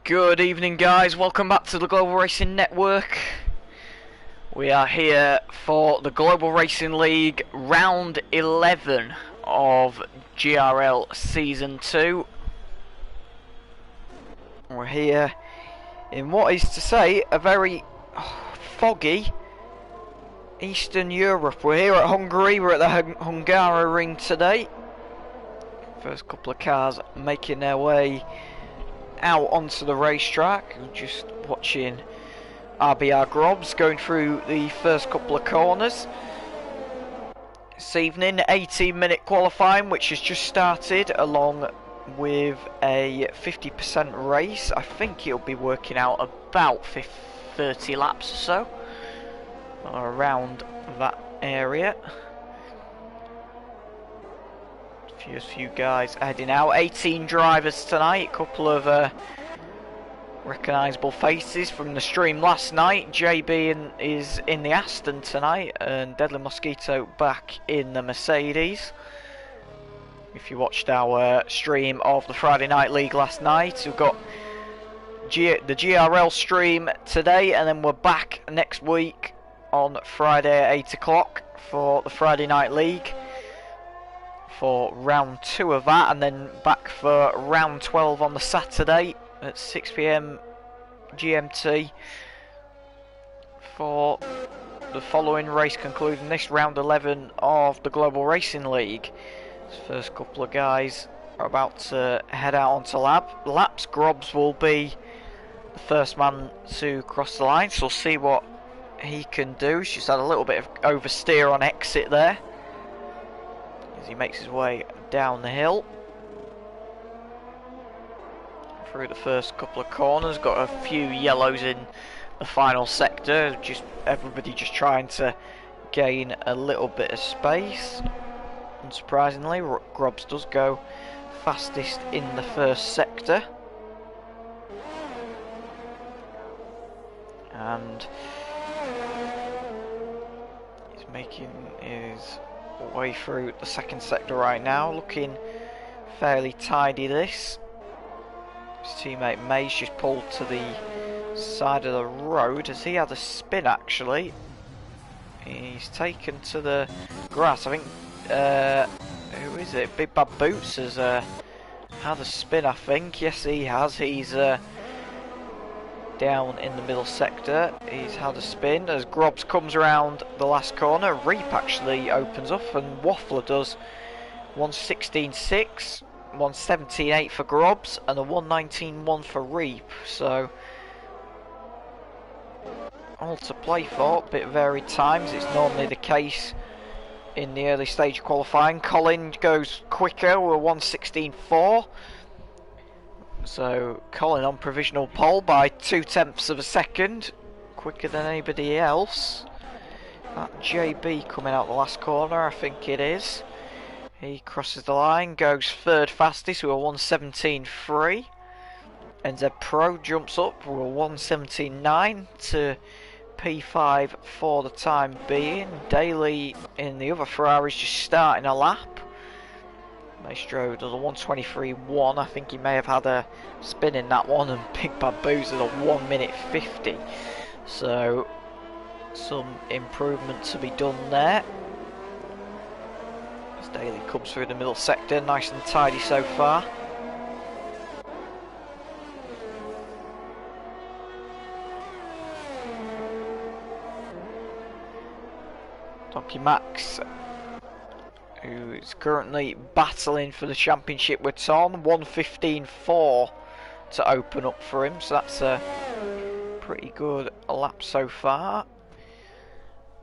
Good evening, guys. Welcome back to the Global Racing Network. We are here for the Global Racing League round 11 of GRL Season 2. We're here in what is to say a very foggy Eastern Europe. We're here at Hungary. We're at the Hungary ring today. First couple of cars making their way out onto the racetrack. Just watching RBR Grobs going through the first couple of corners. This evening, 18-minute qualifying, which has just started, along with a 50% race. I think it'll be working out about 30 laps or so, or around that area. A few guys heading out. 18 drivers tonight. A couple of recognisable faces from the stream last night. JB is in the Aston tonight, and Deadly Mosquito back in the Mercedes. If you watched our stream of the Friday Night League last night, we've got the GRL stream today, and then we're back next week on Friday at 8 o'clock for the Friday Night League for round 2 of that, and then back for round 12 on the Saturday at 6 PM GMT for the following race, concluding this round 11 of the Global Racing League. This first couple of guys are about to head out onto laps. Grobs will be the first man to cross the line, so we'll see what he can do. She's had a little bit of oversteer on exit there as he makes his way down the hill through the first couple of corners. Got a few yellows in the final sector, just everybody just trying to gain a little bit of space. Unsurprisingly, Grobs does go fastest in the first sector, and he's making his way through the second sector right now, looking fairly tidy. His teammate May's just pulled to the side of the road as he had a spin. Actually, he's taken to the grass. I think who is it? Big Bad Boots has had a spin, I think. Yes, he has. He's down in the middle sector. He's had a spin as Grobs comes around the last corner. Reap actually opens up, and Waffler does 1:16.6, 1:17.8 for Grobs, and a 1:19.1 for Reap. So all to play for. Bit varied times. It's normally the case in the early stage qualifying. Colin goes quicker with 1:16.4. So Colin on provisional pole by 0.2 of a second, quicker than anybody else. That JB coming out the last corner, I think it is. He crosses the line, goes third fastest with a 1:17.3. NZ Pro jumps up with a 1:17.9 to P5 for the time being. Daly in the other Ferrari is just starting a lap. Maestro does a 1:23.1. I think he may have had a spin in that one, and Big Bad Booze at a 1:50. So some improvement to be done there. As Daly comes through the middle sector, nice and tidy so far. Donkey Max, who is currently battling for the championship with Tom, 1:15.4 to open up for him, so that's a pretty good lap so far.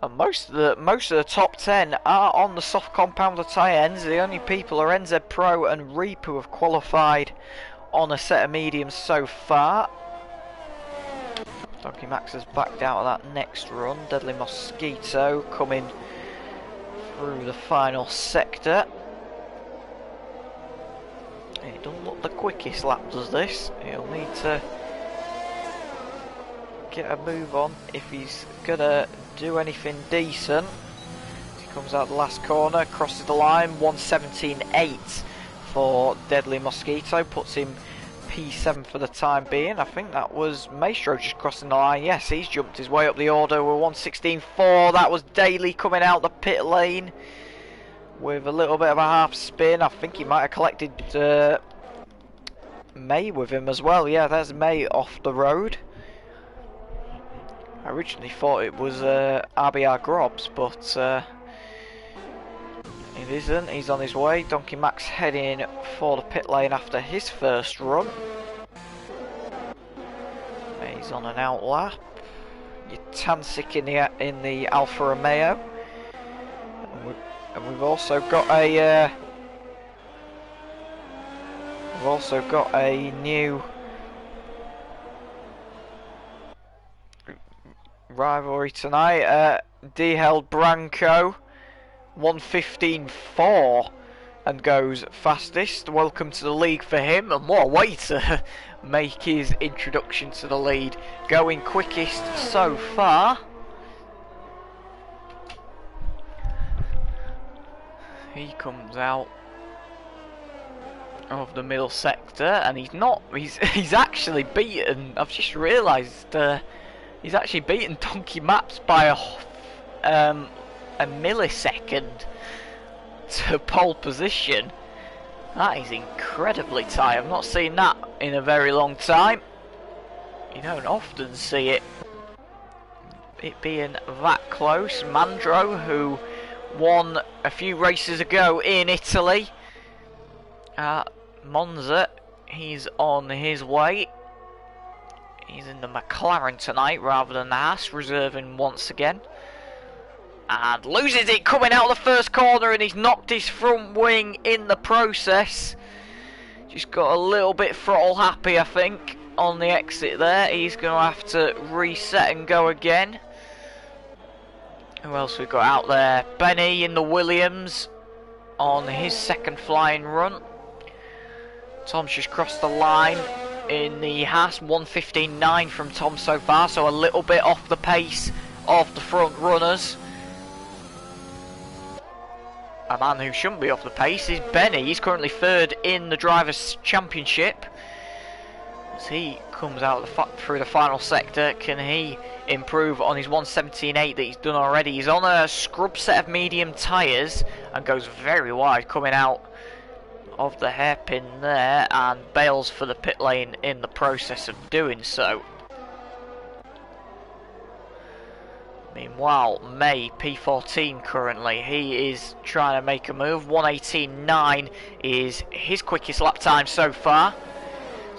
And most of the top 10 are on the soft compounder tyre ends. The only people are NZ Pro and Reap, who have qualified on a set of mediums so far. Donkey Max has backed out of that next run. Deadly Mosquito coming through the final sector. It doesn't look the quickest lap, does this? He'll need to get a move on if he's gonna do anything decent. He comes out the last corner, crosses the line, 1:17.8 for Deadly Mosquito, puts him P7 for the time being. I think that was Maestro just crossing the line. Yes, he's jumped his way up the order. We're 1:16.4. That was Daly coming out the pit lane with a little bit of a half spin. I think he might have collected May with him as well. Yeah, there's May off the road. I originally thought it was RBR Grobs, but it isn't. He's on his way. Donkey Max heading for the pit lane after his first run. He's on an out lap. Tansik in the Alfa Romeo, and we've also got a new rivalry tonight. D-Held Branco 1:15.4 and goes fastest. Welcome to the league for him, and what a way to make his introduction to the lead. Going quickest so far. He comes out of the middle sector, and he's actually beaten, I've just realised, he's actually beaten Donkey Maps by a millisecond to pole position. That is incredibly tight. I've not seen that in a very long time. You don't often see it being that close. Mandro, who won a few races ago in Italy at Monza, he's on his way. He's in the McLaren tonight rather than the Haas, reserving once again. And loses it coming out of the first corner, and he's knocked his front wing in the process. Just got a little bit throttle happy, I think, on the exit there. He's going to have to reset and go again. Who else we got out there? Benny in the Williams on his second flying run. Tom's just crossed the line in the Haas. 1:15.9 from Tom so far, so a little bit off the pace of the front runners. A man who shouldn't be off the pace is Benny. He's currently third in the Drivers' Championship. As he comes out through the final sector, can he improve on his 1:17.8 that he's done already? He's on a scrub set of medium tyres and goes very wide coming out of the hairpin there, and bails for the pit lane in the process of doing so. Meanwhile, May, P14 currently, he is trying to make a move. 1:18.9 is his quickest lap time so far.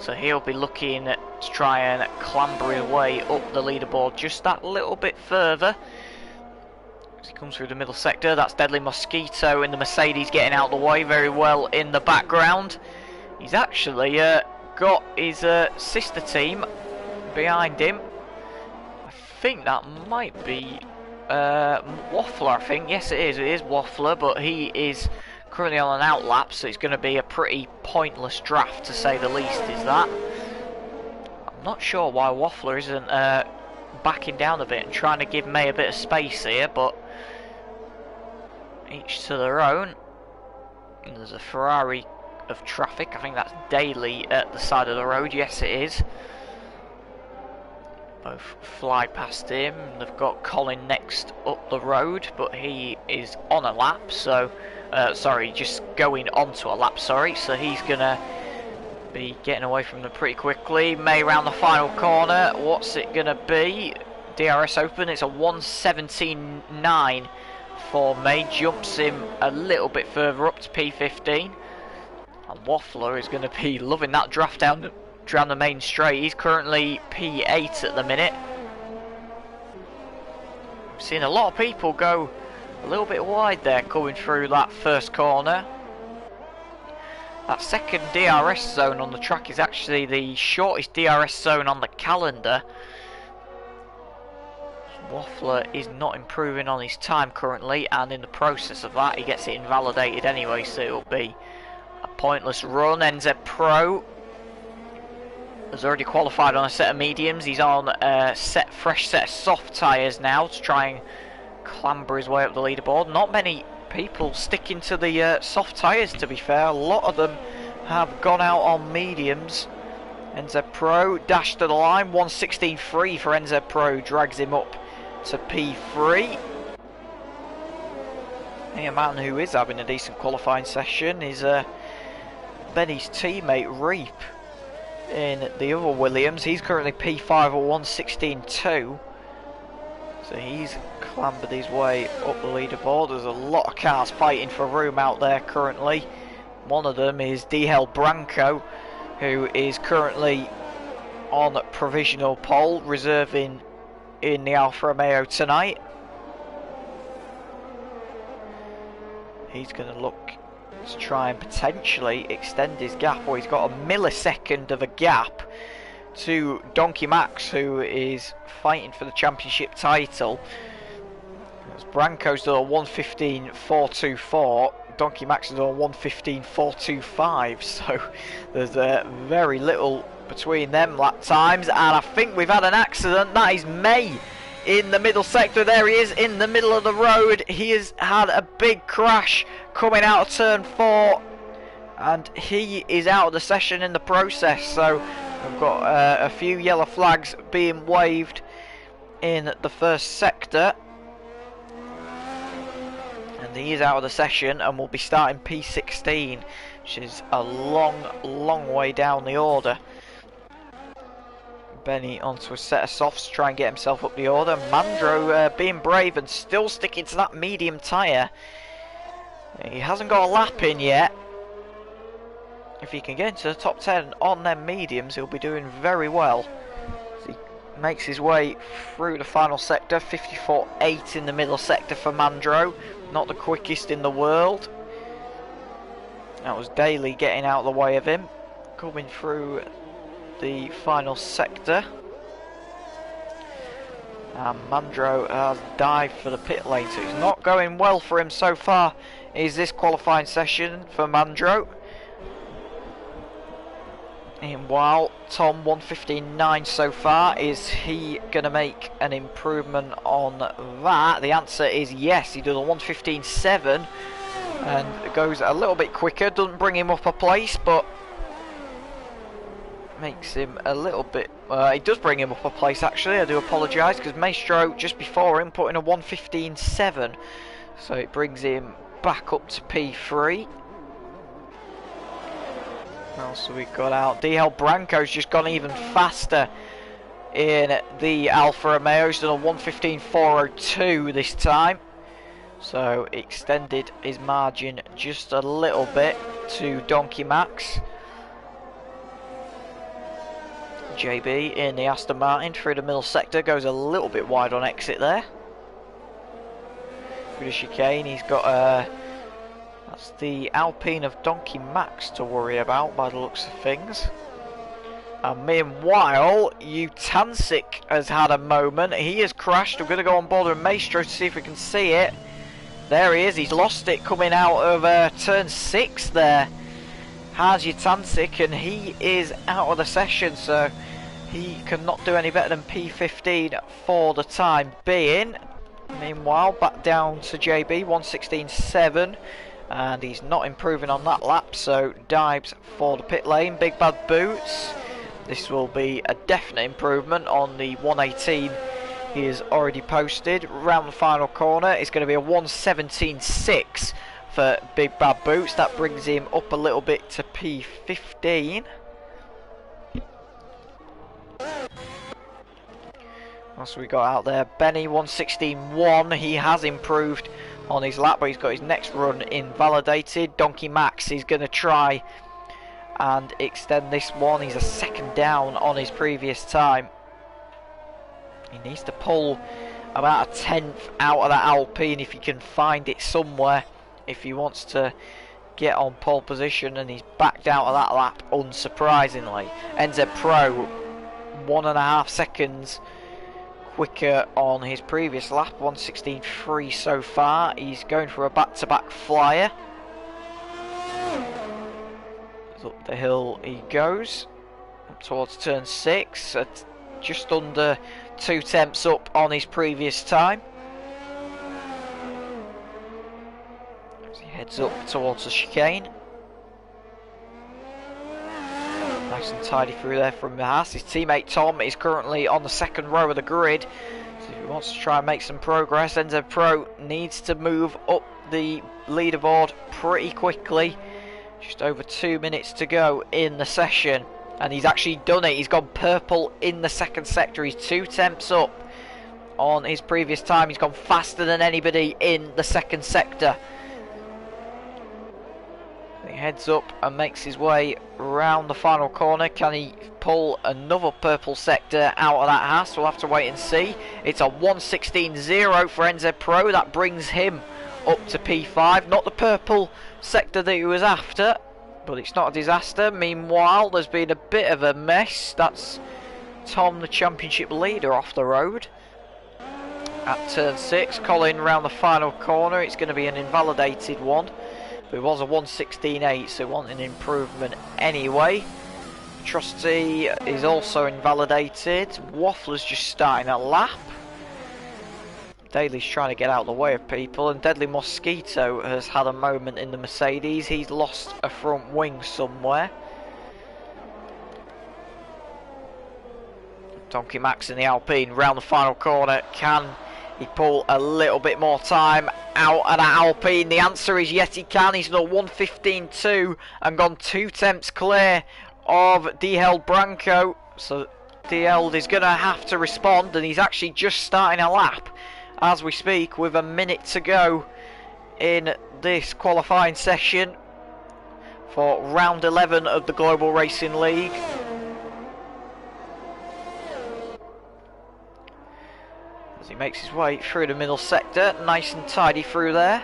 So he'll be looking to try and clamber his way up the leaderboard just that little bit further. As he comes through the middle sector, that's Deadly Mosquito in the Mercedes getting out of the way very well in the background. He's actually got his sister team behind him. I think that might be Waffler, I think. Yes, it is Waffler, but he is currently on an out lap, so it's going to be a pretty pointless draft, to say the least, is that. I'm not sure why Waffler isn't backing down a bit and trying to give May a bit of space here, but each to their own. And there's a Ferrari of traffic. I think that's Daly at the side of the road. Yes, it is. Both fly past him. They've got Colin next up the road, but he is on a lap, so sorry, just going onto a lap, sorry, so he's gonna be getting away from them pretty quickly. May round the final corner. What's it gonna be? DRS open. It's a 1:17.9 for May. Jumps him a little bit further up to P15, and Waffler is going to be loving that draft down the main straight. He's currently P8 at the minute. We've seen a lot of people go a little bit wide there coming through that first corner. That second DRS zone on the track is actually the shortest DRS zone on the calendar. Waffler is not improving on his time currently, and in the process of that he gets it invalidated anyway, so it'll be a pointless run. NZ Pro has already qualified on a set of mediums. He's on a fresh set of soft tyres now to try and clamber his way up the leaderboard. Not many people sticking to the soft tyres, to be fair. A lot of them have gone out on mediums NZ Pro dashed to the line, 1:16.3 for NZ Pro, drags him up to P3. A man who is having a decent qualifying session is Benny's teammate Reap in the other Williams. He's currently P5 or 1:16.2. So he's clambered his way up the leaderboard. There's a lot of cars fighting for room out there currently. One of them is DL Branco, who is currently on provisional pole, reserving in the Alfa Romeo tonight. He's going to look to try and potentially extend his gap, or he's got a millisecond of a gap to Donkey Max, who is fighting for the championship title. As Branco's done a 1:15.424, Donkey Max has done a 1:15.425, so there's very little between them lap times. And I think we've had an accident. That is May in the middle sector. There he is in the middle of the road. He has had a big crash coming out of turn 4, and he is out of the session in the process. So we've got a few yellow flags being waved in the first sector, and he is out of the session and will be starting P16, which is a long way down the order. Benny onto a set of softs to try and get himself up the order. Mandro being brave and still sticking to that medium tyre. He hasn't got a lap in yet. If he can get into the top 10 on them mediums, he'll be doing very well. As he makes his way through the final sector. 54.8 in the middle sector for Mandro. Not the quickest in the world. That was Daly getting out of the way of him. Coming through the final sector. And Mandro has dived for the pit lane, so it's not going well for him so far. Is this qualifying session for Mandro? Meanwhile, Tom 1:15.9 so far. Is he going to make an improvement on that? The answer is yes. He does a 1:15.7 and goes a little bit quicker. Doesn't bring him up a place, but makes him a little bit. It does bring him up a place actually. I do apologise, because Maestro just before him put in a 1:15.7, so it brings him back up to P3. What else have we got out? DL Branco's just gone even faster in the Alfa Romeo. He's done a 1:15.402 this time, so extended his margin just a little bit to Donkey Max. JB in the Aston Martin through the middle sector, goes a little bit wide on exit there. Through the chicane, he's got that's the Alpine of Donkey Max to worry about by the looks of things. And meanwhile, Utancic has had a moment. He has crashed. I'm going to go on board with Maestro to see if we can see it. There he is. He's lost it coming out of turn 6 there. Has Utancic, and he is out of the session, so he cannot do any better than P15 for the time being. Meanwhile, back down to JB, 1:16.7, and he's not improving on that lap, so dives for the pit lane. Big Bad Boots. This will be a definite improvement on the 1:18 he has already posted. Round the final corner, it's going to be a 1:17.6 for Big Bad Boots. That brings him up a little bit to P15. What else we got out there? Benny 1:16.1. He has improved on his lap, but he's got his next run invalidated. Donkey Max is going to try and extend this one. He's a second down on his previous time. He needs to pull about a 10th out of that Alpine if he can find it somewhere, if he wants to get on pole position, and he's backed out of that lap unsurprisingly. NZ Pro 1.5 seconds quicker on his previous lap, 1:16.3 so far. He's going for a back-to-back flyer. Up the hill he goes, up towards turn 6, at just under 2 tenths up on his previous time. As he heads up towards the chicane. Nice Nice and tidy through there from the Haas. His teammate Tom is currently on the second row of the grid. So if he wants to try and make some progress, NZ Pro needs to move up the leaderboard pretty quickly. Just over 2 minutes to go in the session. And he's actually done it. He's gone purple in the second sector. He's 2 tenths up on his previous time. He's gone faster than anybody in the second sector. He heads up and makes his way round the final corner. Can he pull another purple sector out of that Haas? We'll have to wait and see. It's a 1:16.0 for NZ Pro. That brings him up to P5. Not the purple sector that he was after, but it's not a disaster. Meanwhile, there's been a bit of a mess. That's Tom, the championship leader, off the road at turn 6. Colin round the final corner. It's going to be an invalidated one. It was a 1:16.8, so want an improvement anyway. Trusty is also invalidated. Waffler's just starting a lap. Daly's trying to get out of the way of people, and Deadly Mosquito has had a moment in the Mercedes. He's lost a front wing somewhere. Donkey Max in the Alpine round the final corner. Can he pull a little bit more time out of that Alpine? The answer is yes, he can. He's done 1:15.2 and gone 2 tenths clear of DL Branco. So DL is going to have to respond, and he's actually just starting a lap as we speak with a minute to go in this qualifying session for round 11 of the Global Racing League. As he makes his way through the middle sector, nice and tidy through there.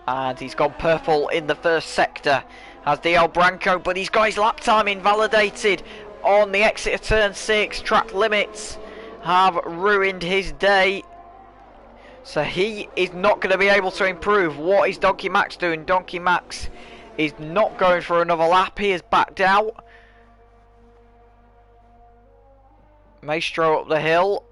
And he's gone purple in the first sector, has DL Branco, but he's got his lap time invalidated on the exit of turn 6. Track limits have ruined his day, so he is not going to be able to improve. What is Donkey Max doing? Donkey Max is not going for another lap. He has backed out. Maestro up the hill.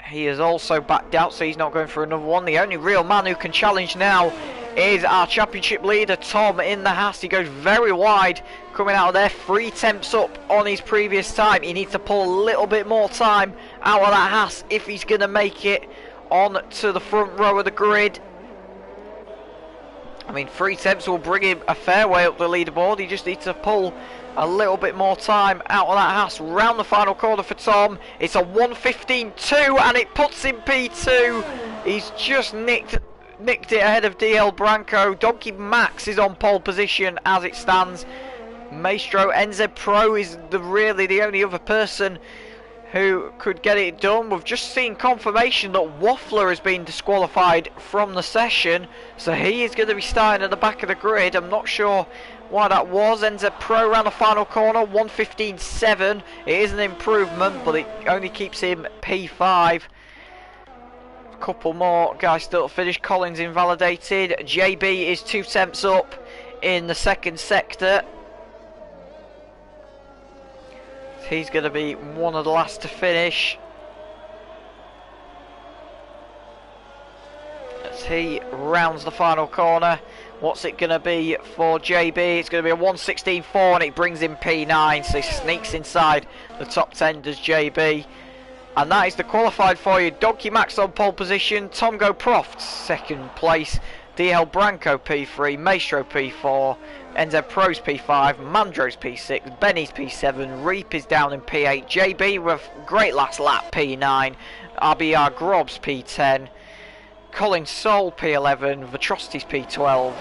He has also backed out, so he's not going for another one. The only real man who can challenge now is our championship leader, Tom, in the Haas. He goes very wide coming out of there. 3 tenths up on his previous time. He needs to pull a little bit more time out of that Haas if he's going to make it on to the front row of the grid. I mean, 3 tenths will bring him a fair way up the leaderboard. He just needs to pull a little bit more time out of that Haas. Round the final corner for Tom. It's a 1:15.2 and it puts him P2. He's just nicked it ahead of DL Branco. Donkey Max is on pole position as it stands. Maestro NZ Pro is really the only other person who could get it done. We've just seen confirmation that Waffler has been disqualified from the session, so he is going to be starting at the back of the grid. I'm not sure why that was. NZ Pro around the final corner, 1:15.7. It is an improvement, but it only keeps him P5. A couple more guys still to finish. Collins invalidated. JB is 2 tenths up in the second sector. He's going to be one of the last to finish. As he rounds the final corner. What's it going to be for JB? It's going to be a 1:16.4 and it brings him P9. So he sneaks inside the top 10 does JB. And that is the qualified for you. Donkey Max on pole position. Tom Go Proft second place. DL Branco P3. Maestro P4. NZ Pro's P5, Mandro's P6, Benny's P7, Reap is down in P8, JB with great last lap P9, RBR Grob's P10, Colin Soul P11, Vitrosti's P12,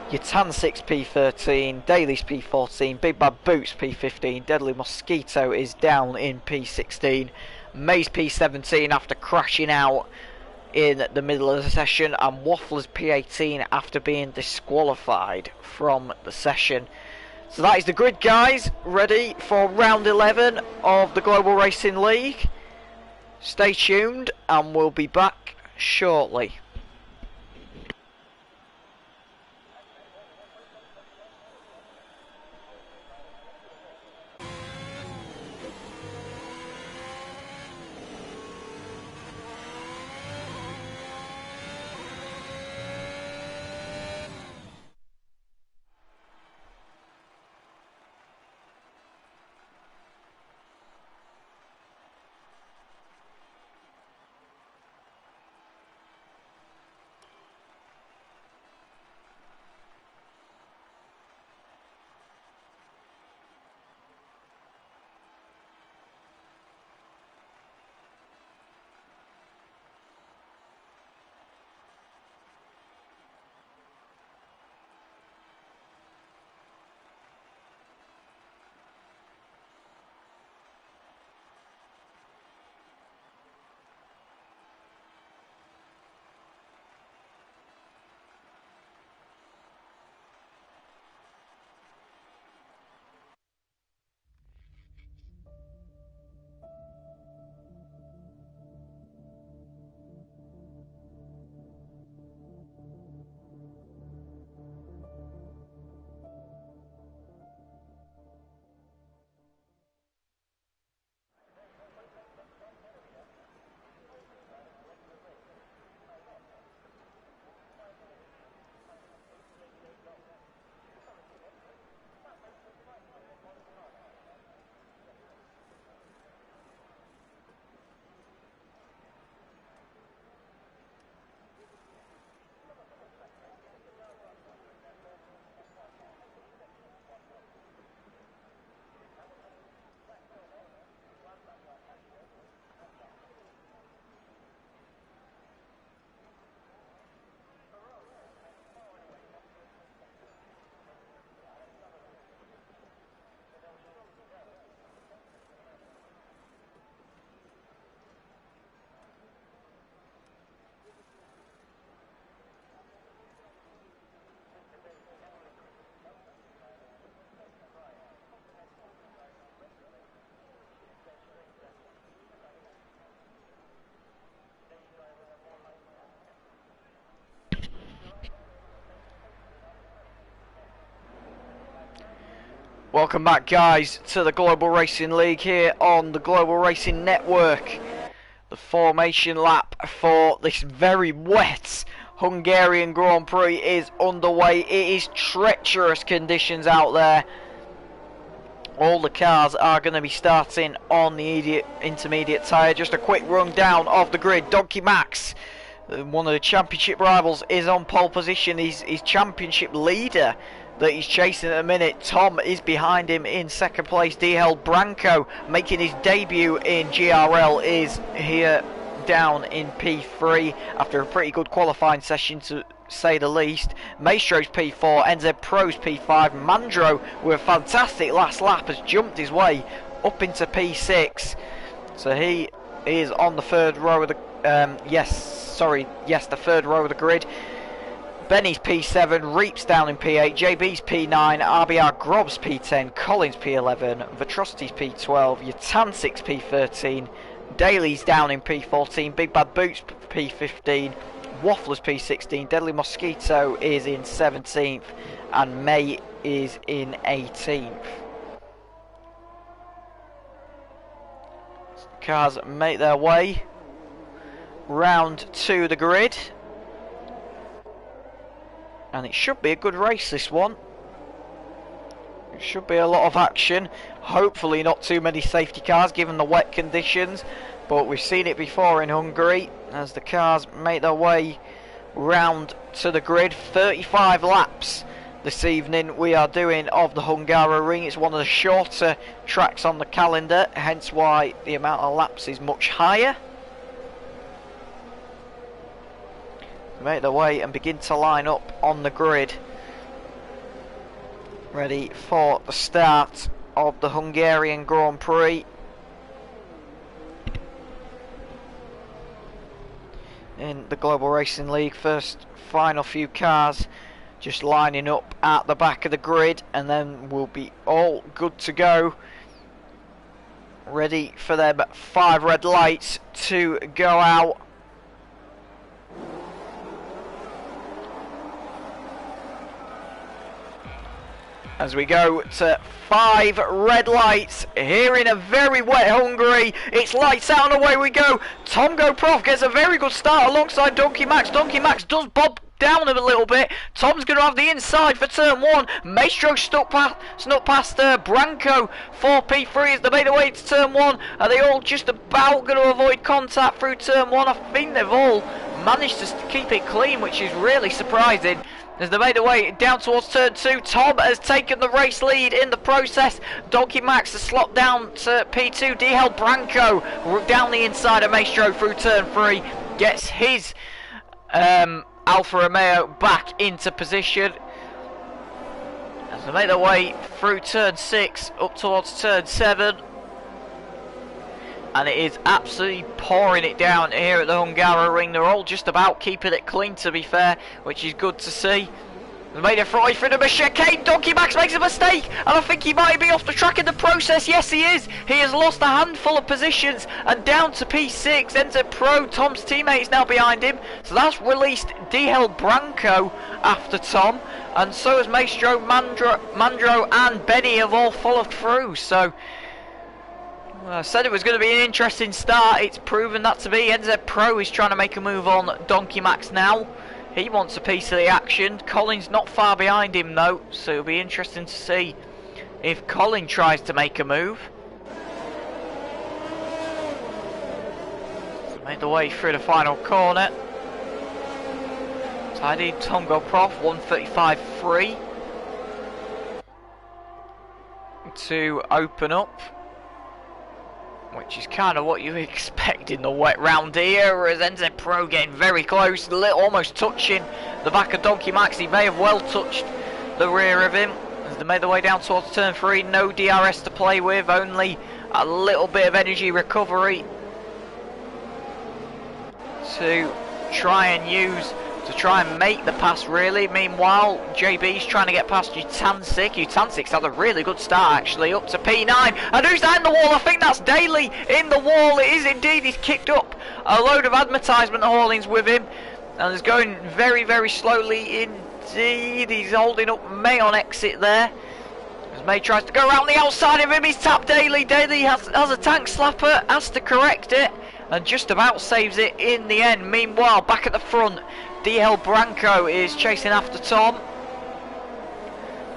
Yatan 6 P13, Daly's P14, Big Bad Boots P15, Deadly Mosquito is down in P16, Maze P17 after crashing out in the middle of the session, and Waffler's P18 after being disqualified from the session. So that is the grid, guys, ready for round 11 of the Global Racing League. Stay tuned and we'll be back shortly. Welcome back, guys, to the Global Racing League here on the Global Racing Network. The formation lap for this very wet Hungarian Grand Prix is underway. It is treacherous conditions out there. All the cars are going to be starting on the intermediate tyre. Just a quick rundown of the grid. Donkey Max, one of the championship rivals, is on pole position. He's championship leader that he's chasing at the minute. Tom is behind him in second place. DL Branco, making his debut in GRL, is here down in P3 after a pretty good qualifying session, to say the least. Maestro's P4, NZ Pro's P5. Mandro, with a fantastic last lap, has jumped his way up into P6. So he is on the third row of the the third row of the grid. Benny's P7, Reap's down in P8, JB's P9, RBR Grob's P10, Collins P11, Vetrosity's P12, Yatansic's P13, Daly's down in P14, Big Bad Boots P15, Waffler's P16, Deadly Mosquito is in 17th, and May is in 18th. Cars make their way round to the grid. And it should be a good race, this one. It should be a lot of action. Hopefully not too many safety cars given the wet conditions. But we've seen it before in Hungary as the cars make their way round to the grid. 35 laps this evening we are doing of the Hungaroring. It's one of the shorter tracks on the calendar, hence why the amount of laps is much higher. Make their way and begin to line up on the grid, ready for the start of the Hungarian Grand Prix. In the Global Racing League, final few cars just lining up at the back of the grid, and then we'll be all good to go, ready for them 5 red lights to go out. As we go to 5 red lights here in a very wet Hungary. It's lights out and away we go. Tom Prof gets a very good start alongside Donkey Max. Donkey Max does bob down a little bit. Tom's going to have the inside for turn 1. Maestro snuck past Branco for P3 as they made their way to turn 1. Are they all just about going to avoid contact through turn 1? I think they've all managed to keep it clean, which is really surprising. As they made their way down towards turn 2, Tom has taken the race lead in the process. Donkey Max has slopped down to P2. DL Branco down the inside of Maestro through turn 3. Gets his Alfa Romeo back into position. As they make their way through turn 6 up towards turn 7. And it is absolutely pouring it down here at the Hungaroring. They're all just about keeping it clean, to be fair, which is good to see. They made a fry through the chicane. Donkey Max makes a mistake, and I think he might be off the track in the process. Yes, he is. He has lost a handful of positions and down to P6. NZ Pro, Tom's teammate, is now behind him. So that's released DL Branco after Tom, and so has Maestro, Mandro, and Benny have all followed through. So I said it was going to be an interesting start. It's proven that to be. NZ Pro is trying to make a move on Donkey Max now. He wants a piece of the action. Colin's not far behind him though, so it'll be interesting to see if Colin tries to make a move. Made the way through the final corner. Tidy Tongo Prof 135.3 to open up, which is kind of what you expect in the wet round here, whereas NZ Pro getting very close, almost touching the back of Donkey Max. He may have well touched the rear of him. As they made their way down towards turn 3, no DRS to play with, only a little bit of energy recovery to try and make the pass, really. Meanwhile, JB's trying to get past Yatancic. Yatancic's had a really good start, actually, up to P9. And who's that in the wall? I think that's Daly in the wall. It is indeed. He's kicked up a load of advertisement haulings with him, and is going very, very slowly indeed. He's holding up May on exit there. May tries to go around the outside of him. He's tapped Daly. Daly has a tank slapper, has to correct it, and just about saves it in the end. Meanwhile, back at the front, DL Branco is chasing after Tom.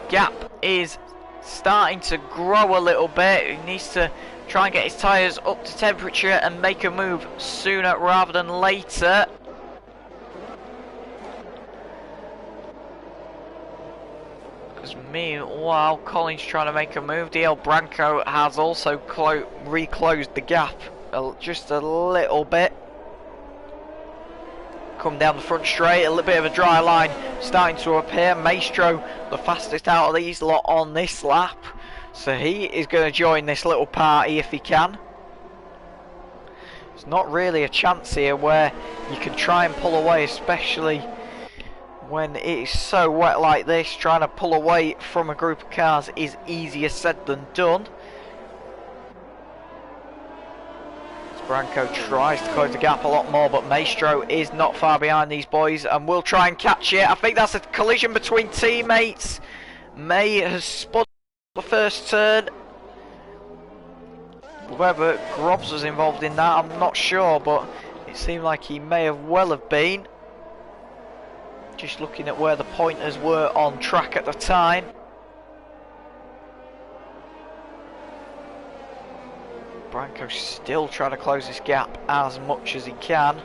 Gap is starting to grow a little bit. He needs to try and get his tyres up to temperature and make a move sooner rather than later. Meanwhile, Colin's trying to make a move. DL Branco has also reclosed the gap just a little bit. Come down the front straight, a little bit of a dry line starting to appear. Maestro, the fastest out of these lot on this lap, so he is going to join this little party if he can. It's not really a chance here where you can try and pull away, especially when it is so wet like this. Trying to pull away from a group of cars is easier said than done. Branco tries to close the gap a lot more, but Maestro is not far behind these boys and will try and catch it. I think that's a collision between teammates. May has spun the first turn. Whether Grobs was involved in that, I'm not sure, but it seemed like he may have well have been. Just looking at where the pointers were on track at the time. Branco still trying to close this gap as much as he can.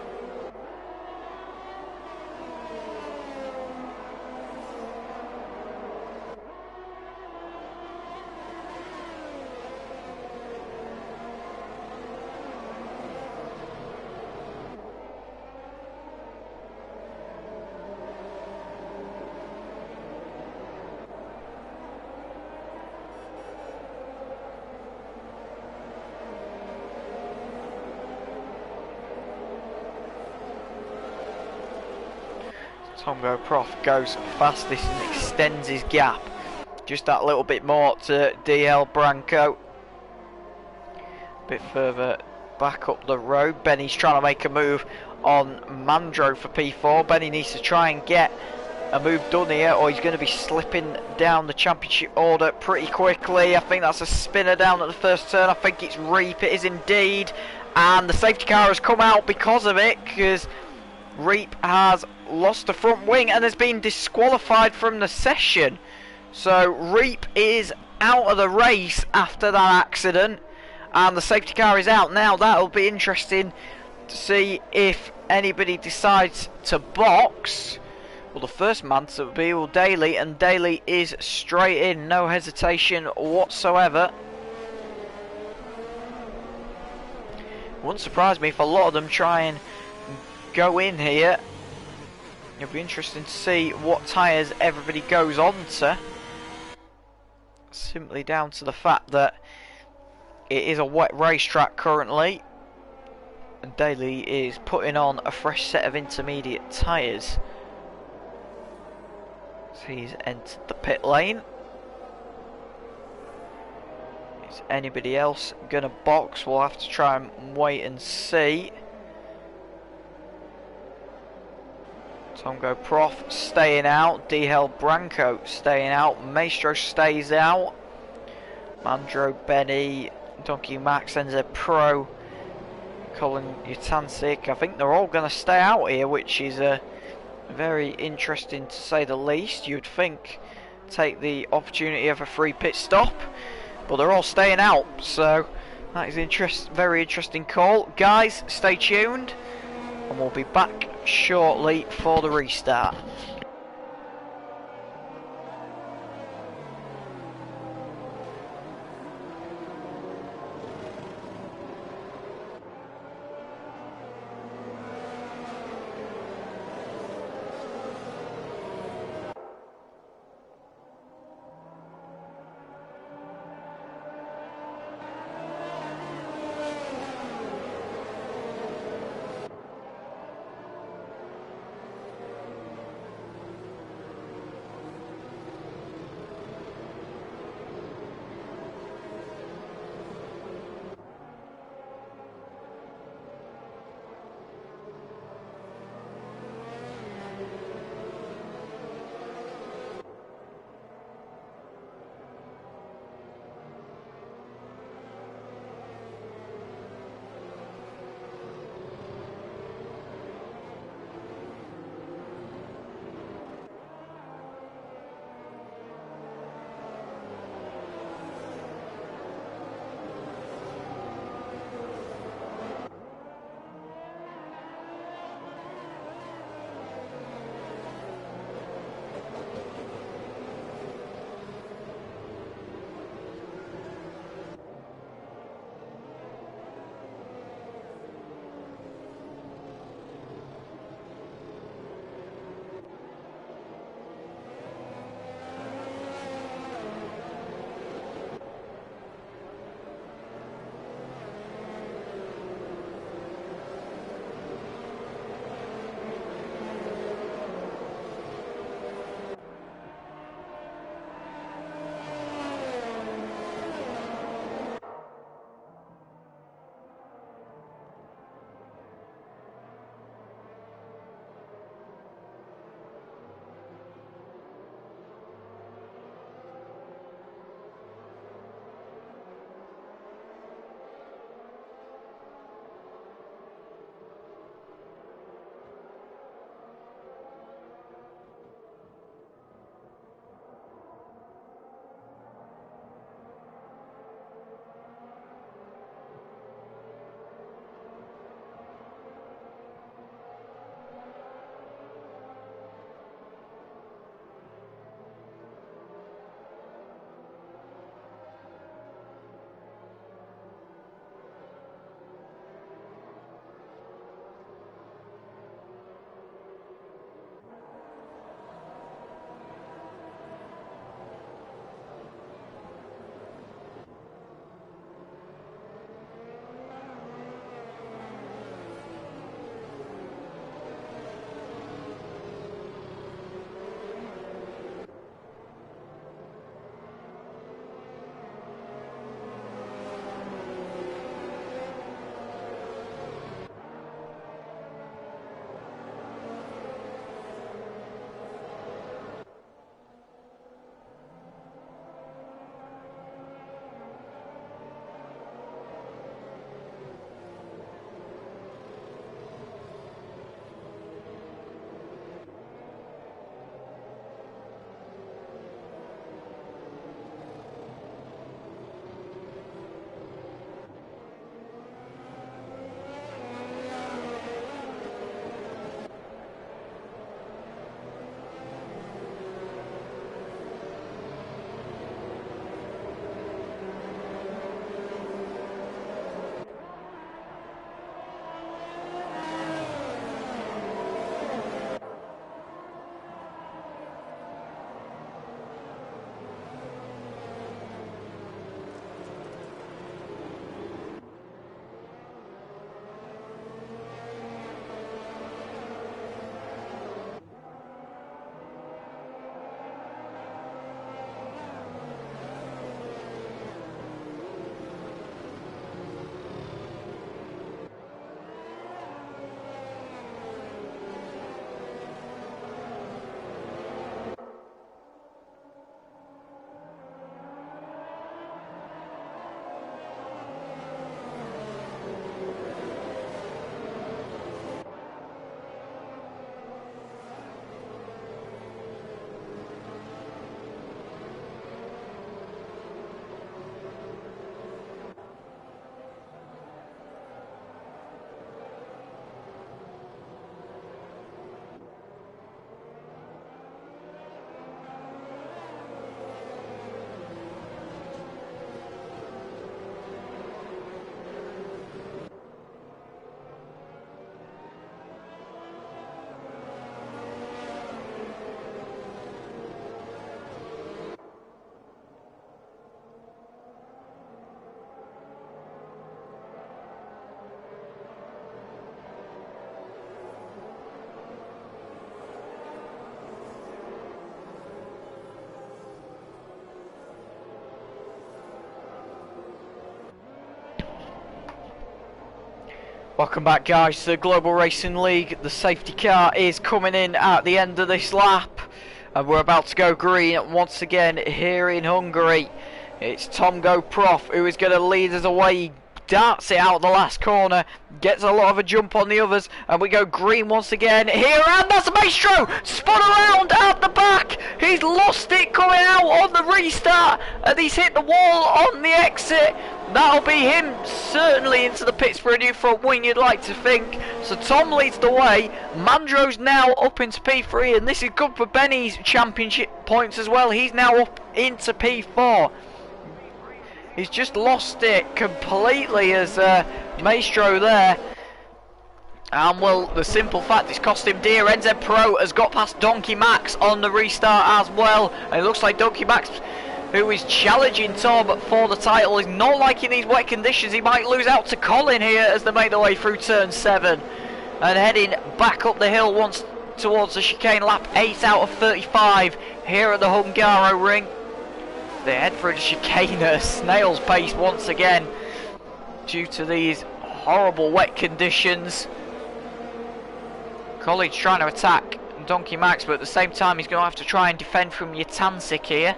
Tongo Prof goes fastest and extends his gap just that little bit more to DL Branco. A bit further back up the road, Benny's trying to make a move on Mandro for P4. Benny needs to try and get a move done here, or he's going to be slipping down the championship order pretty quickly. I think that's a spinner down at the first turn. I think it's Reap, it is indeed, and the safety car has come out because of it, because Reap has lost the front wing and has been disqualified from the session. So Reap is out of the race after that accident, and the safety car is out now. That'll be interesting to see if anybody decides to box. Well, the first man to be Will Daly, and Daly is straight in, no hesitation whatsoever. Wouldn't surprise me if a lot of them try and go in here. It'll be interesting to see what tyres everybody goes on to. Simply down to the fact that it is a wet racetrack currently, and Daly is putting on a fresh set of intermediate tyres. So he's entered the pit lane. Is anybody else gonna box? We'll have to try and wait and see. Tongo Prof staying out, DL Branco staying out, Maestro stays out, Mandro, Benny, Donkey Max, NZ Pro, Colin Utancic. I think they're all going to stay out here, which is very interesting to say the least. You'd think take the opportunity of a free pit stop, but they're all staying out, so that is very interesting call. Guys, stay tuned and we'll be back shortly for the restart. Welcome back, guys, to the Global Racing League. The safety car is coming in at the end of this lap, and we're about to go green once again here in Hungary. It's Tom Go Prof who is going to lead us away. He darts it out the last corner, gets a lot of a jump on the others, and we go green once again here, and that's Maestro spun around out the back. He's lost it coming out on the restart, and he's hit the wall on the exit. That'll be him certainly into the pits for a new front wing, you'd like to think. So Tom leads the way. Mandro's now up into P3, and this is good for Benny's championship points as well. He's now up into P4. He's just lost it completely as Maestro there. And well, the simple fact it's cost him dear. NZ Pro has got past Donkey Max on the restart as well. And it looks like Donkey Max, who is challenging Tom for the title, is not liking these wet conditions. He might lose out to Colin here as they make their way through turn 7. And heading back up the hill once towards the chicane, lap 8 out of 35 here at the Hungaro ring. They head for a chicane at a snail's pace once again due to these horrible wet conditions. Colin's trying to attack Donkey Max, but at the same time he's going to have to try and defend from Yatansik here.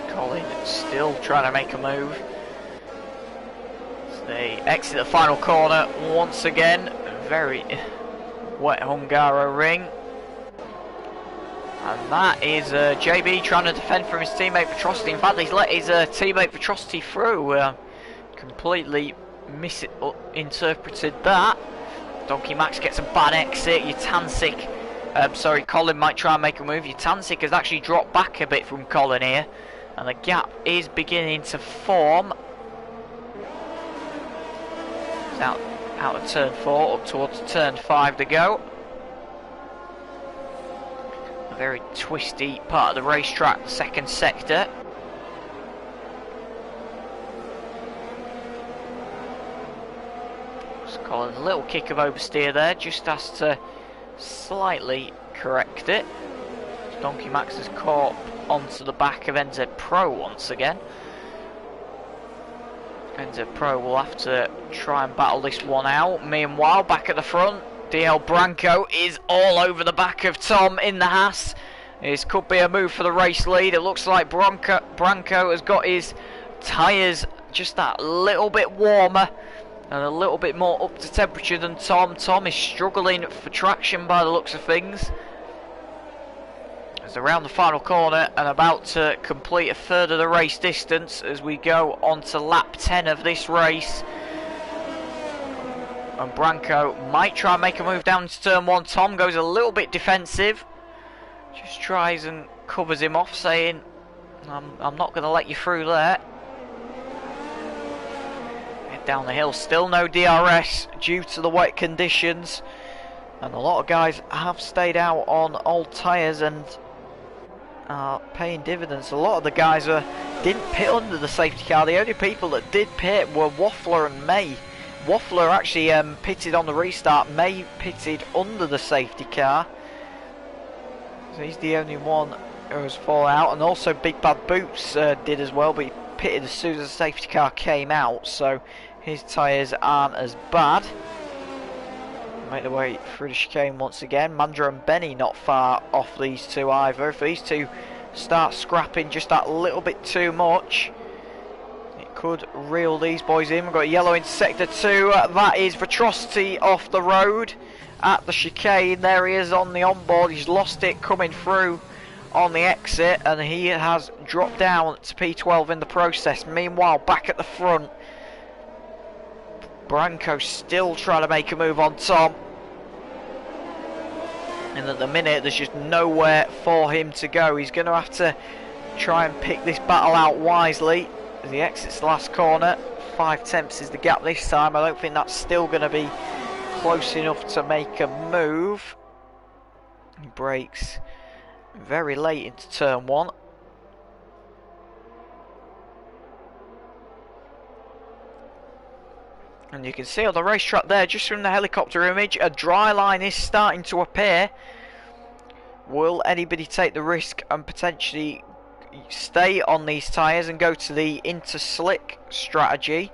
Colin still trying to make a move. So they exit the final corner once again. Very wet Hungaro ring. And that is JB trying to defend from his teammate Vitrosity. In fact, he's let his teammate Vitrosity through. Completely misinterpreted that. Donkey Max gets a bad exit. Yatansik, Colin might try and make a move. Yatansik has actually dropped back a bit from Colin here. And the gap is beginning to form. It's out of turn 4, up towards turn 5 to go. A very twisty part of the racetrack, the second sector. Just calling a little kick of oversteer there, just has to slightly correct it. Donkey Max has caught onto the back of NZ Pro once again. NZ Pro will have to try and battle this one out. Meanwhile, back at the front, DL Branco is all over the back of Tom in the Haas. This could be a move for the race lead. It looks like Branco has got his tyres just that little bit warmer and a little bit more up to temperature than Tom. Tom is struggling for traction by the looks of things. Around the final corner and about to complete a third of the race distance as we go on to lap 10 of this race. And Branco might try and make a move down to turn 1. Tom goes a little bit defensive, just tries and covers him off, saying I'm not going to let you through there. Head down the hill, still no DRS due to the wet conditions, and a lot of guys have stayed out on old tyres and paying dividends. A lot of the guys didn't pit under the safety car. The only people that did pit were Waffler and May. Waffler actually pitted on the restart. May pitted under the safety car. So he's the only one who has fallen out. And also Big Bad Boots did as well, but he pitted as soon as the safety car came out. So his tyres aren't as bad. Make their way through the chicane once again. Mandra and Benny not far off these two either. If these two start scrapping just that little bit too much, it could reel these boys in. We've got a yellow in sector 2. That is Vitrosity off the road at the chicane. There he is on the onboard. He's lost it coming through on the exit, and he has dropped down to P12 in the process. Meanwhile, back at the front, Branco still trying to make a move on Tom. And at the minute, there's just nowhere for him to go. He's going to have to try and pick this battle out wisely as he exits the last corner. 5 tenths is the gap this time. I don't think that's still going to be close enough to make a move. He brakes very late into turn 1. And you can see on the racetrack there, just from the helicopter image, a dry line is starting to appear. Will anybody take the risk and potentially stay on these tyres and go to the inter-slick strategy?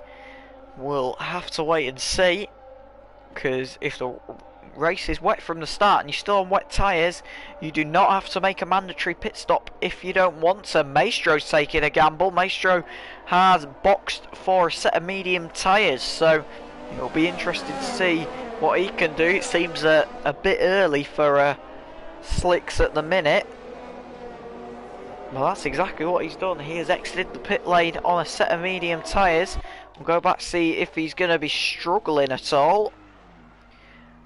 We'll have to wait and see, because if the race is wet from the start and you're still on wet tyres, you do not have to make a mandatory pit stop if you don't want to. Maestro's taking a gamble. Maestro has boxed for a set of medium tyres, so it'll be interesting to see what he can do. It seems a bit early for slicks at the minute. Well, that's exactly what he's done. He has exited the pit lane on a set of medium tyres. We'll go back to see if he's going to be struggling at all.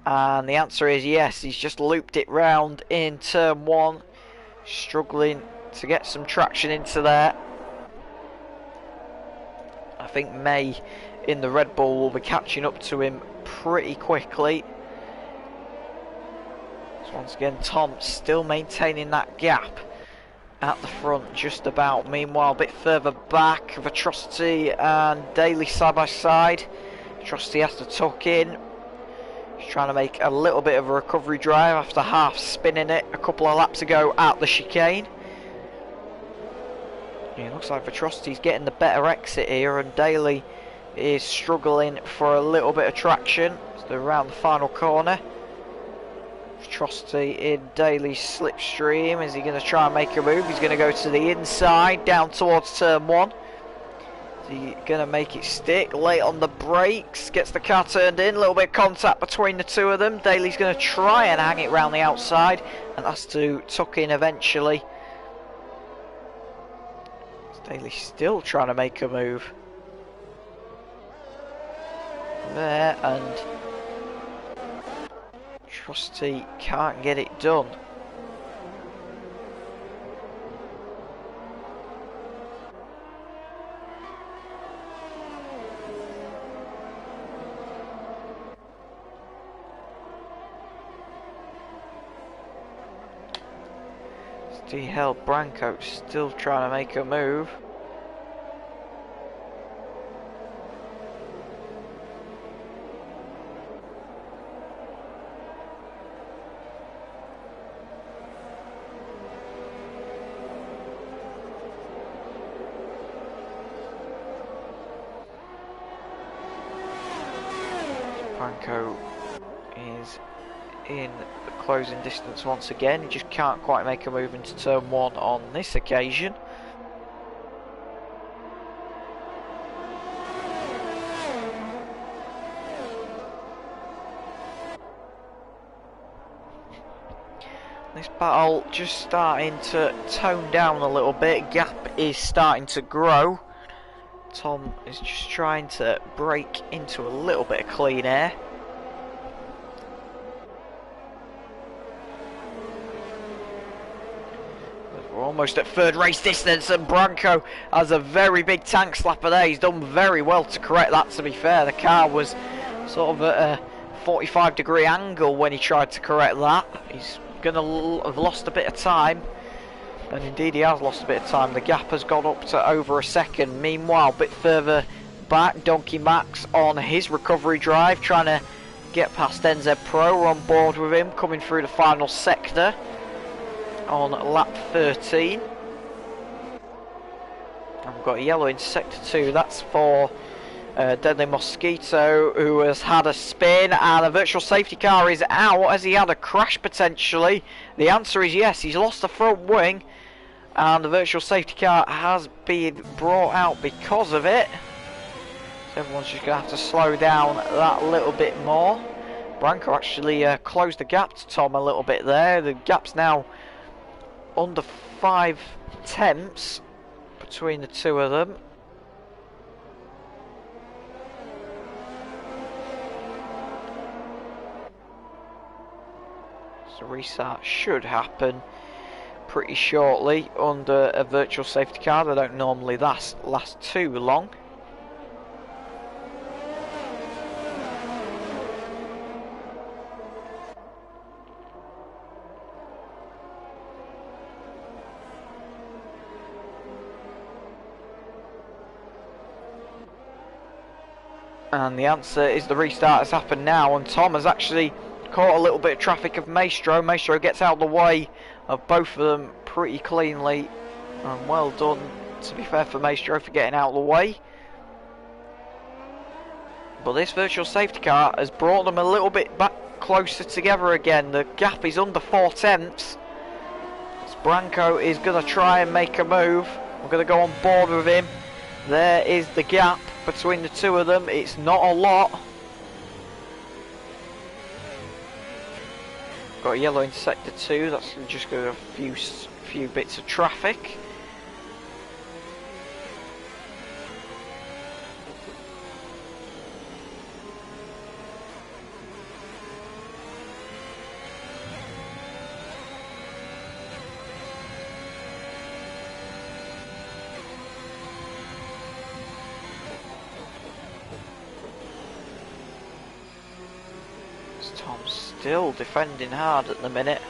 And the answer is yes. He's just looped it round in turn 1. Struggling to get some traction into there. I think May in the Red Bull will be catching up to him pretty quickly. So once again, Tom still maintaining that gap at the front, just about. Meanwhile, a bit further back, Atrocity and Daly side by side. Atrocity has to tuck in. He's trying to make a little bit of a recovery drive after half spinning it a couple of laps ago at the chicane. Yeah, it looks like Atrocity's getting the better exit here, and Daly is struggling for a little bit of traction. So they're around the final corner. Atrocity in Daly's slipstream. Is he going to try and make a move? He's going to go to the inside, down towards turn 1. Is he going to make it stick? Late on the brakes, gets the car turned in. A little bit of contact between the two of them. Daly's going to try and hang it round the outside, and has to tuck in eventually. Daly's still trying to make a move. There, and Trusty can't get it done. Hell, Branco still trying to make a move. Branco is in the closing distance once again. He just can't quite make a move into turn 1 on this occasion. This battle just starting to tone down a little bit. Gap is starting to grow. Tom is just trying to break into a little bit of clean air. We're almost at third race distance, and Branco has a very big tank slapper there. He's done very well to correct that, to be fair. The car was sort of at a 45-degree angle when he tried to correct that. He's going to have lost a bit of time, and indeed he has lost a bit of time. The gap has gone up to over a second. Meanwhile, a bit further back, Donkey Max on his recovery drive, trying to get past NZ Pro. We're on board with him, coming through the final sector on lap 13. I've got a yellow in sector 2. That's for Deadly Mosquito, who has had a spin, and a virtual safety car is out. Has he had a crash potentially? The answer is yes. He's lost the front wing, and the virtual safety car has been brought out because of it. So everyone's just going to have to slow down that little bit more. Branco actually closed the gap to Tom a little bit there. The gap's now under 5 tenths between the two of them. So restart should happen pretty shortly under a virtual safety car. They don't normally last too long. And the answer is the restart has happened now, and Tom has actually caught a little bit of traffic of Maestro. Maestro gets out of the way of both of them pretty cleanly, and well done, to be fair, for Maestro for getting out of the way. But this virtual safety car has brought them a little bit back closer together again. The gap is under 4/10. Branco is going to try and make a move. We're going to go on board with him. There is the gap between the two of them. It's not a lot. Got a yellow in sector 2. That's just got a few bits of traffic. Tom's still defending hard at the minute.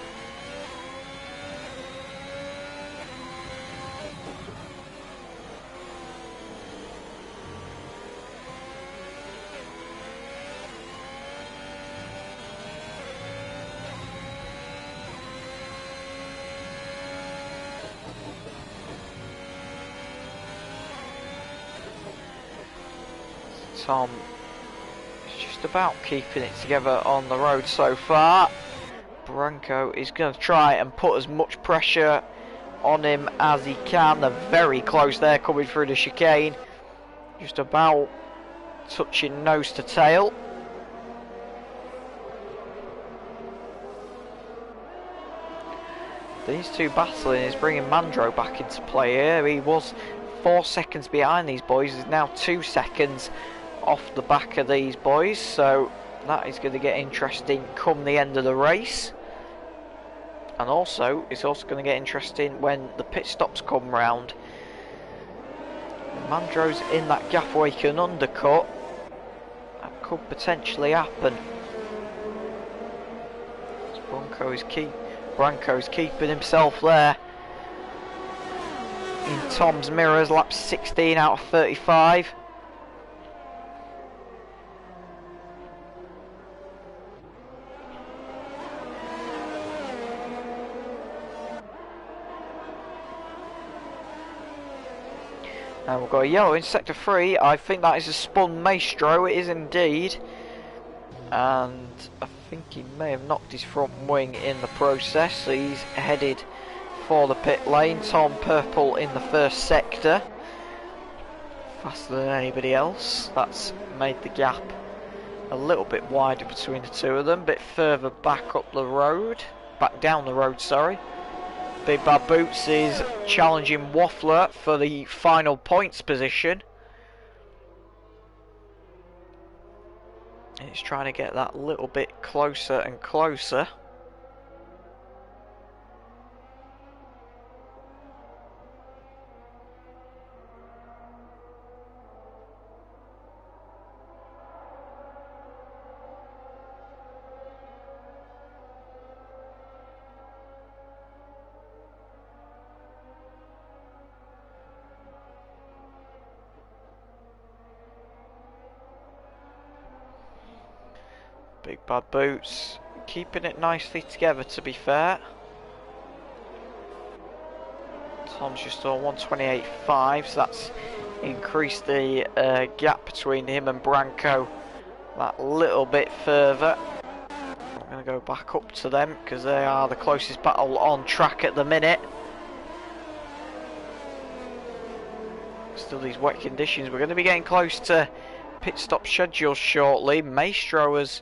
Tom about keeping it together on the road so far. Branco is going to try and put as much pressure on him as he can. They're very close there coming through the chicane. Just about touching nose to tail. These two battling is bringing Mandro back into play here. He was 4 seconds behind these boys. He's now 2 seconds off the back of these boys, so that is going to get interesting come the end of the race. And also it's also going to get interesting when the pit stops come round. Mandro's in that gap where he can undercut. That could potentially happen. Branco's keeping himself there in Tom's mirrors. Lap 16 out of 35. And we've got a yellow in sector 3. I think that is a spun Maestro. It is indeed. And I think he may have knocked his front wing in the process. So he's headed for the pit lane. Tom purple in the first sector. Faster than anybody else. That's made the gap a little bit wider between the two of them. A bit further back up the road. Back down the road, sorry. Big Bad Boots is challenging Waffler for the final points position. And it's trying to get that little bit closer and closer. Big Bad Boots keeping it nicely together, to be fair. Tom's just on 128.5, so that's increased the gap between him and Branco that little bit further. I'm going to go back up to them because they are the closest battle on track at the minute. Still these wet conditions. We're going to be getting close to pit stop schedule shortly. Maestro has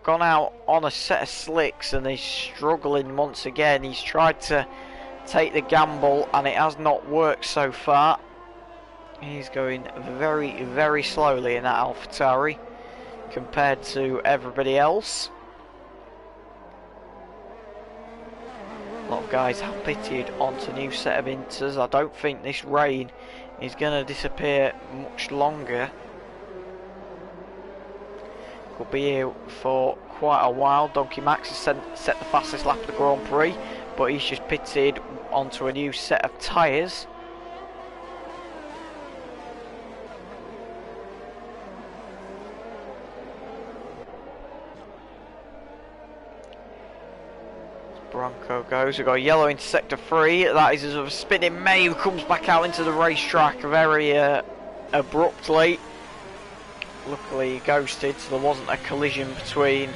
gone out on a set of slicks and he's struggling once again. He's tried to take the gamble and it has not worked so far. He's going very, very slowly in that AlphaTauri compared to everybody else. A lot of guys have pitted onto a new set of inters. I don't think this rain is going to disappear much longer. Could be here for quite a while. Donkey Max has set the fastest lap of the Grand Prix, but he's just pitted onto a new set of tyres. Bronco goes. We've got yellow into sector 3. That is a spinning May who comes back out into the racetrack very abruptly. Luckily he ghosted, so there wasn't a collision between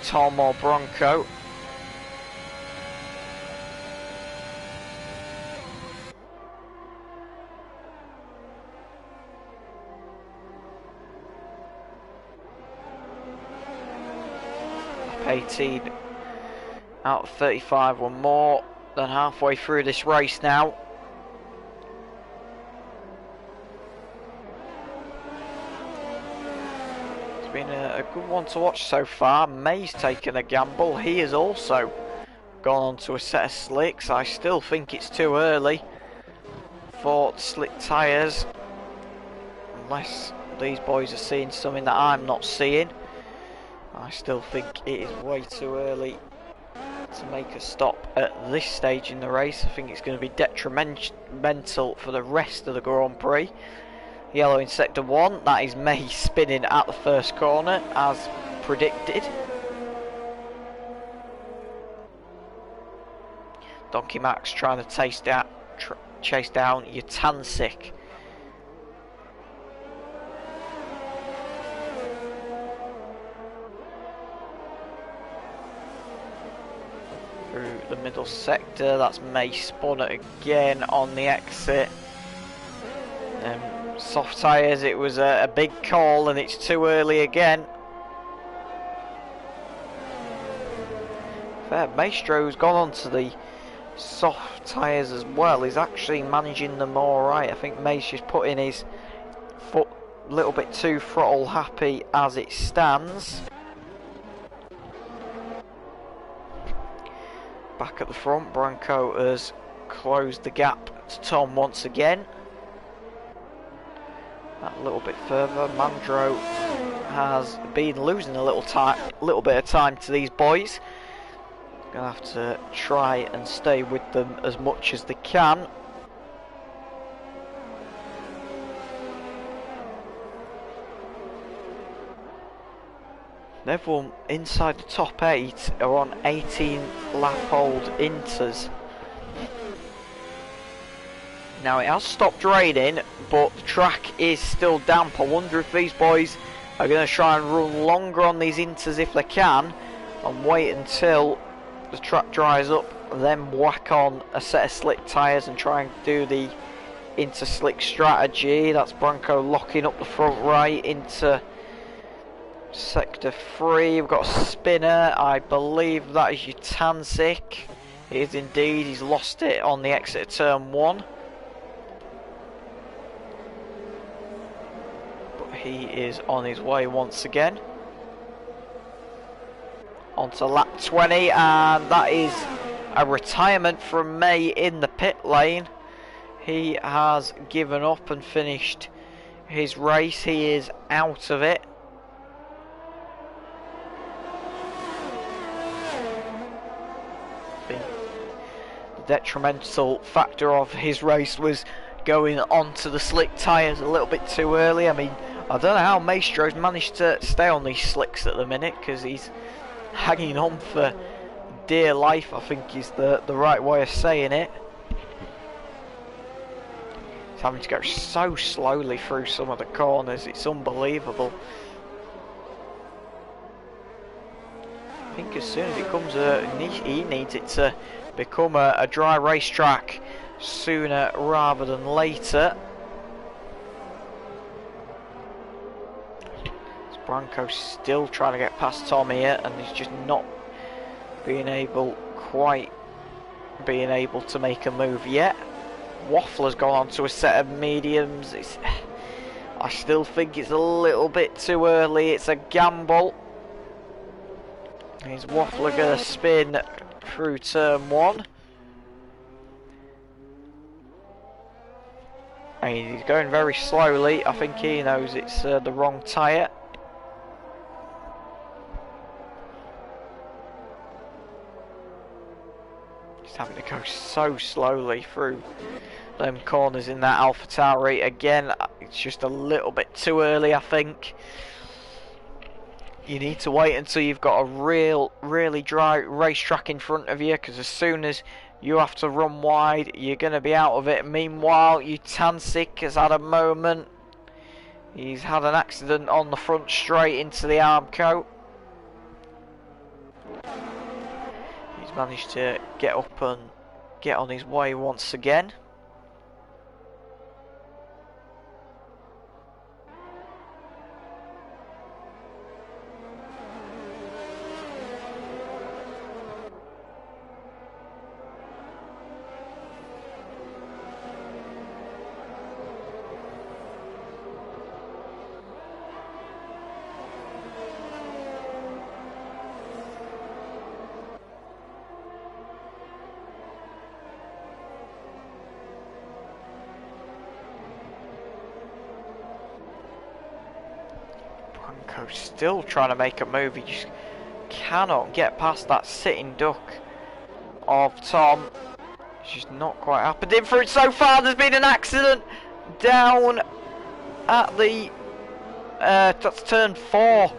Tom or Bronco. Lap 18 out of 35, we're more than halfway through this race now. It's been a good one to watch so far. May's taken a gamble. He has also gone on to a set of slicks. I still think it's too early for slick tyres, unless these boys are seeing something that I'm not seeing. I still think it is way too early to make a stop at this stage in the race. I think it's going to be detrimental for the rest of the Grand Prix. Yellow in sector 1, that is May spinning at the first corner as predicted. Donkey Max trying to chase down Yatansik. Through the middle sector, that's May spun it again on the exit. Soft tyres, it was a big call and it's too early again. Maestro's gone on to the soft tyres as well. He's actually managing them alright. I think May's just putting his foot a little bit too throttle happy as it stands. Back at the front, Bronco has closed the gap to Tom once again. That little bit further, Mandro has been losing a little bit of time to these boys. Gonna have to try and stay with them as much as they can. Everyone inside the top 8 are on 18 lap old inters. Now it has stopped raining, but the track is still damp. I wonder if these boys are going to try and run longer on these inters if they can, and wait until the track dries up, then whack on a set of slick tyres and try and do the inter slick strategy. That's Bronco locking up the front right into sector 3. We've got a spinner. I believe that is Yatansik. It is indeed. He's lost it on the exit of turn 1. He is on his way once again. On to lap 20, and that is a retirement from May in the pit lane. He has given up and finished his race. He is out of it. I think the detrimental factor of his race was going onto the slick tyres a little bit too early. I mean, I don't know how Maestro's managed to stay on these slicks at the minute, because he's hanging on for dear life, I think is the right way of saying it. He's having to go so slowly through some of the corners, it's unbelievable. I think as soon as it comes he needs it to become a dry racetrack sooner rather than later. Bronco's still trying to get past Tom here, and he's just not quite being able to make a move yet. Waffler's gone on to a set of mediums. I still think it's a little bit too early. It's a gamble. Is Waffler going to spin through turn 1? And he's going very slowly. I think he knows it's the wrong tyre. Having to go so slowly through them corners in that AlphaTauri. Again, it's just a little bit too early, I think. you need to wait until you've got a really dry racetrack in front of you, because as soon as you have to run wide, you're going to be out of it. Meanwhile, Utancic has had a moment. He's had an accident on the front straight into the Armco. He's managed to get up and get on his way once again. Still trying to make a move. He just cannot get past that sitting duck of Tom. It's just not quite happening for it so far. There's been an accident down at the that's turn 4.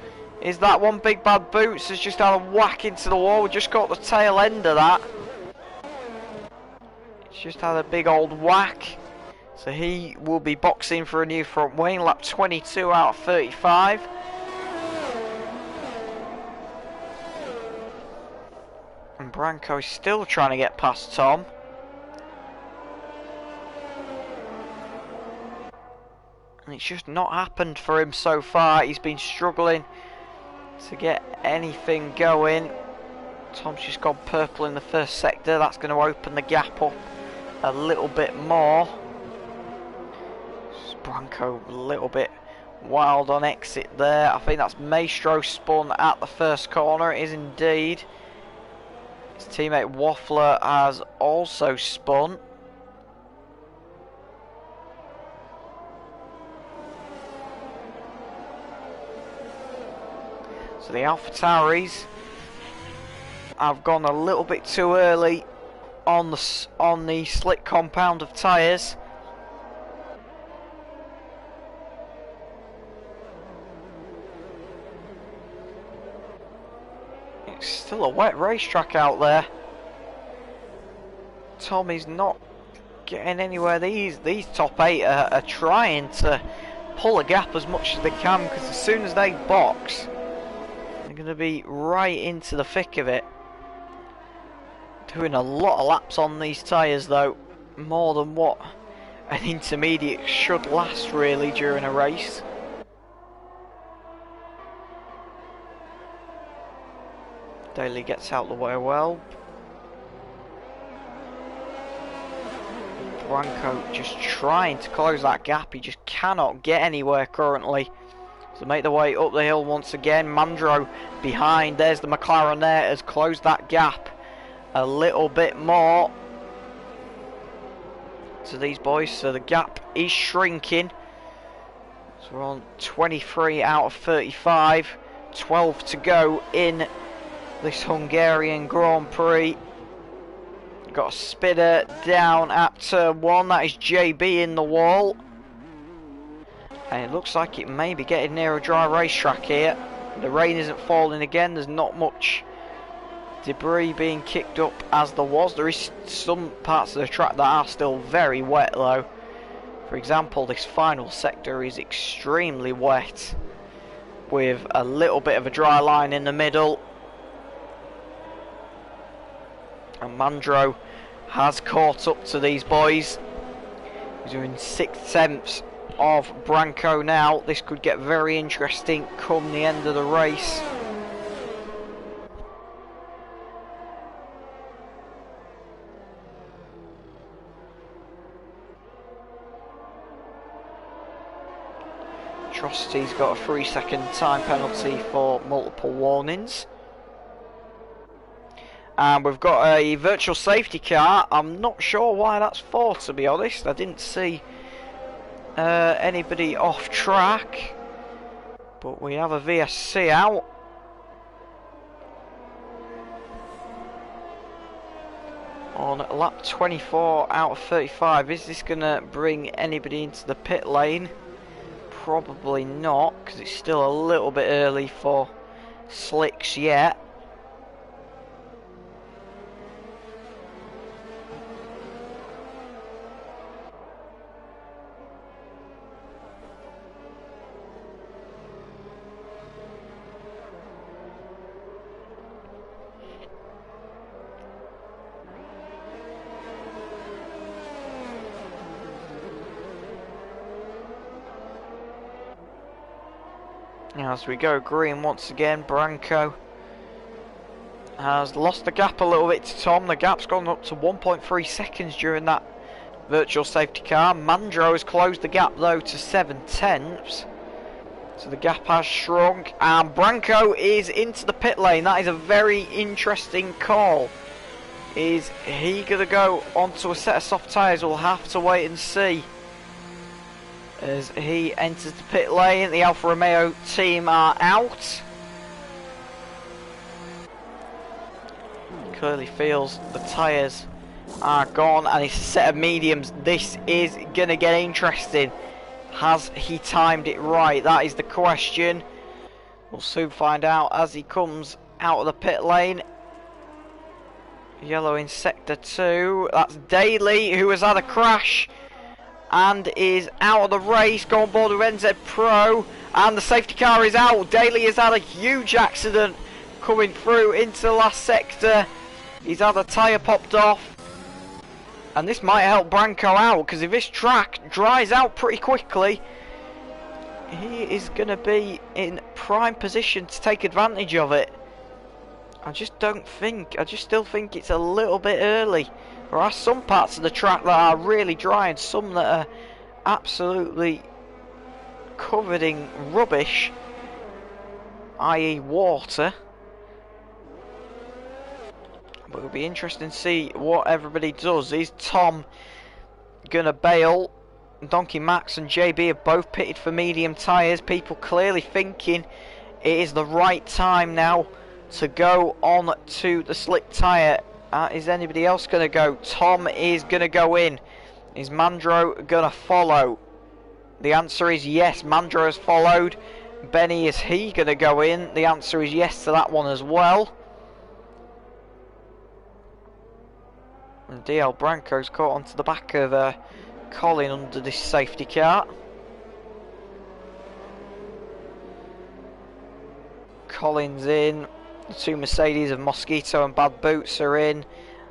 Is that one? Big Bad Boots has just had a whack into the wall. We just got the tail end of that. It's just had a big old whack. So he will be boxing for a new front wing. Lap 22 out of 35. And Branco is still trying to get past Tom. And it's just not happened for him so far. He's been struggling to get anything going. Tom's just gone purple in the first sector. That's going to open the gap up a little bit more. Branco a little bit wild on exit there. I think that's Maestro spun at the first corner. It is indeed. His teammate Waffler has also spun. So the AlphaTauris have gone a little bit too early on the slick compound of tyres. It's still a wet racetrack out there. Tommy's not getting anywhere. These top 8 are trying to pull a gap as much as they can, because as soon as they box, they're going to be right into the thick of it. Doing a lot of laps on these tyres though, more than what an intermediate should last really during a race. Daly gets out the way well. Branco just trying to close that gap. He just cannot get anywhere currently. So make the way up the hill once again. Mandro behind. There's the McLaren there. Has closed that gap a little bit more to these boys. So the gap is shrinking. So we're on 23 out of 35. 12 to go in this Hungarian Grand Prix. Got a spinner down at turn 1. That is JB in the wall. And it looks like it may be getting near a dry racetrack here. The rain isn't falling again. There's not much debris being kicked up as there was. There is some parts of the track that are still very wet though. For example, this final sector is extremely wet, with a little bit of a dry line in the middle. And Mandro has caught up to these boys. He's doing 6/10 of Branco now. This could get very interesting come the end of the race. Atrocity's got a 3-second time penalty for multiple warnings. And we've got a virtual safety car. I'm not sure why that's for, to be honest. I didn't see anybody off track. But we have a VSC out. On lap 24 out of 35. Is this going to bring anybody into the pit lane? Probably not, because it's still a little bit early for slicks yet. As we go green once again, Branco has lost the gap a little bit to Tom. The gap's gone up to 1.3 seconds during that virtual safety car. Mandro has closed the gap though to 7/10. So the gap has shrunk, and Branco is into the pit lane. That is a very interesting call. Is he going to go onto a set of soft tyres? We'll have to wait and see. As he enters the pit lane, the Alfa Romeo team are out. He clearly feels the tyres are gone, and it's a set of mediums. This is going to get interesting. Has he timed it right? That is the question. We'll soon find out as he comes out of the pit lane. Yellow in sector 2. That's Daly, who has had a crash and is out of the race. Go on board with NZ Pro, and the safety car is out. Daly has had a huge accident coming through into the last sector. He's had a tyre popped off, and this might help Branco out, because if this track dries out pretty quickly, he is going to be in prime position to take advantage of it. I just still think it's a little bit early. There are some parts of the track that are really dry, and some that are absolutely covered in rubbish, i.e. water. But it'll be interesting to see what everybody does. Is Tom gonna bail? Donkey Max and JB have both pitted for medium tyres. People clearly thinking it is the right time now to go on to the slick tyre. Is anybody else going to go? Tom is going to go in. Is Mandro going to follow? The answer is yes. Mandro has followed. Benny, is he going to go in? The answer is yes to that one as well. And DL Branco's caught onto the back of Colin under this safety car. Colin's in. The two Mercedes of Mosquito and Bad Boots are in.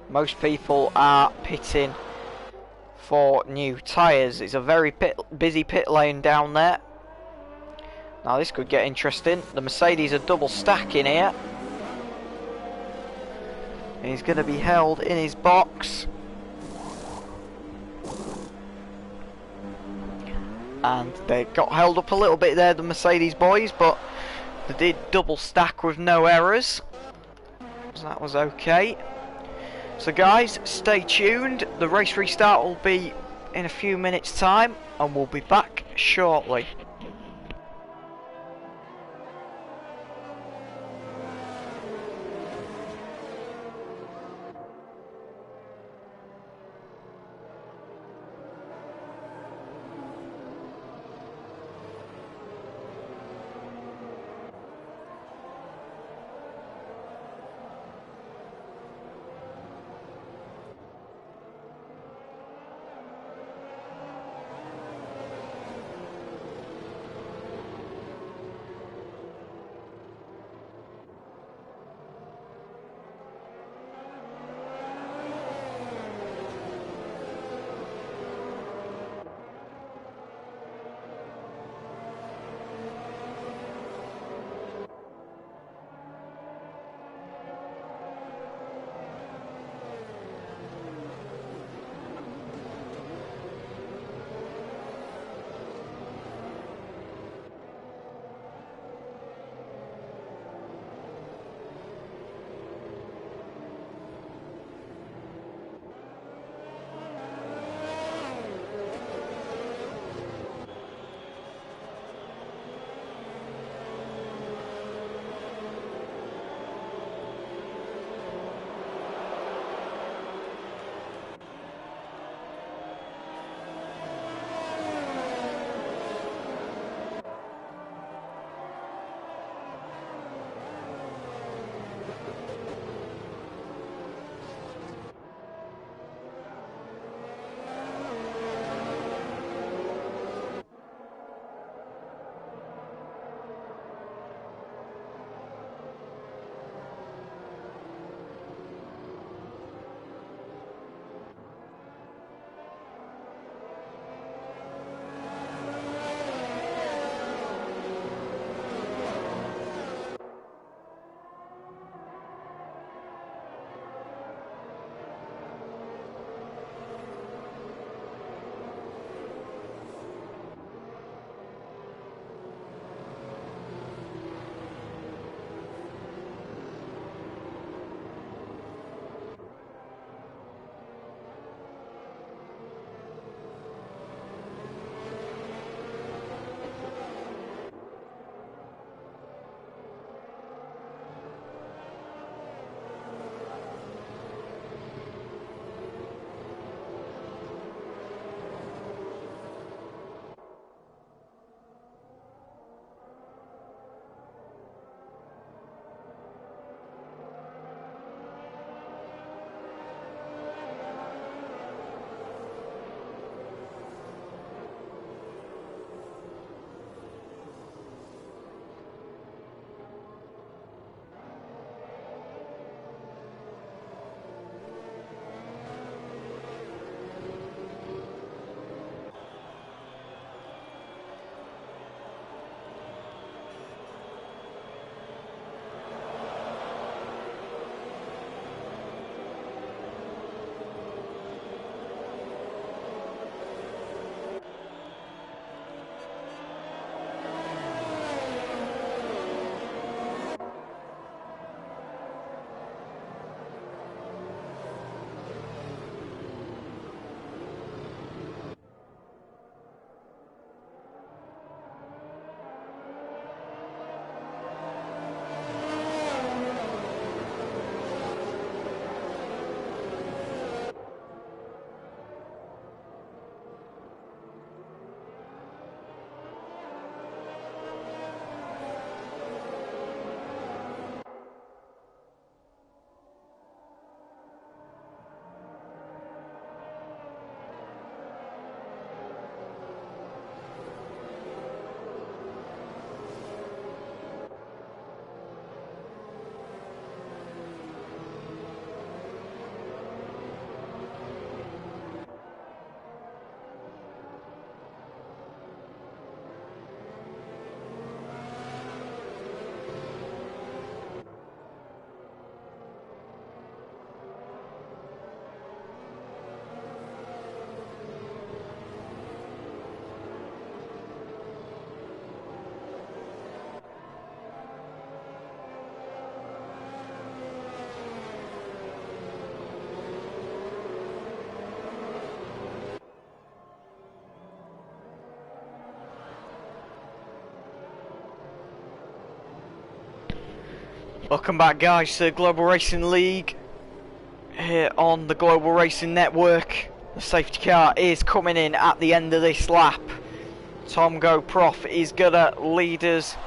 Most people are pitting for new tyres. It's a very busy pit lane down there. Now this could get interesting. The Mercedes are double stacking here. He's going to be held in his box. And they got held up a little bit there, the Mercedes boys, but they did double stack with no errors, so that was okay. So guys, stay tuned. The race restart will be in a few minutes time, and we'll be back shortly. Welcome back, guys, to Global Racing League here on the Global Racing Network. The safety car is coming in at the end of this lap. Tom Go Prof is gonna lead us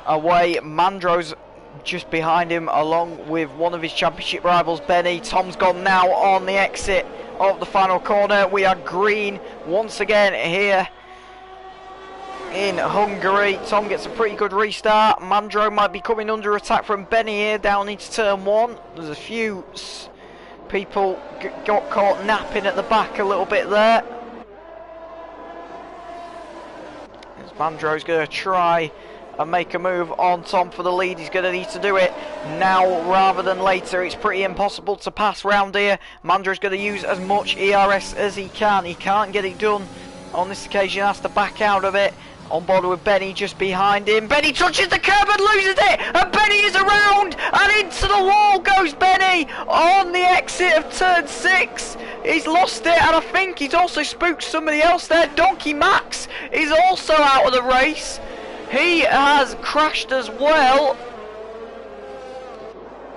away. Mandro's just behind him, along with one of his championship rivals, Benny. Tom's gone now on the exit of the final corner. We are green once again here in Hungary. Tom gets a pretty good restart. Mandro might be coming under attack from Benny here down into turn one. There's a few people got caught napping at the back a little bit there. As Mandro's going to try and make a move on Tom for the lead. He's going to need to do it now rather than later. It's pretty impossible to pass round here. Mandro's going to use as much ERS as he can. He can't get it done on this occasion, has to back out of it. On board with Benny just behind him. Benny touches the curb and loses it, and Benny is around, and into the wall goes Benny on the exit of turn 6. He's lost it, and I think he's also spooked somebody else there. Donkey Max is also out of the race. He has crashed as well.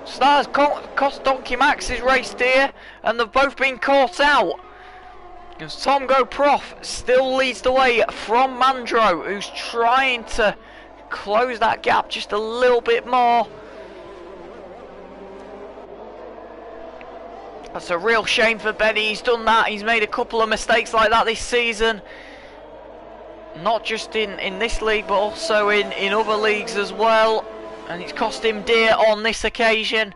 So that has cost Donkey Max his race here, and they've both been caught out. As Tom Go Prof still leads the way from Mandro, who's trying to close that gap just a little bit more. That's a real shame for Benny. He's done that. He's made a couple of mistakes like that this season. Not just in this league, but also in other leagues as well. And it's cost him dear on this occasion.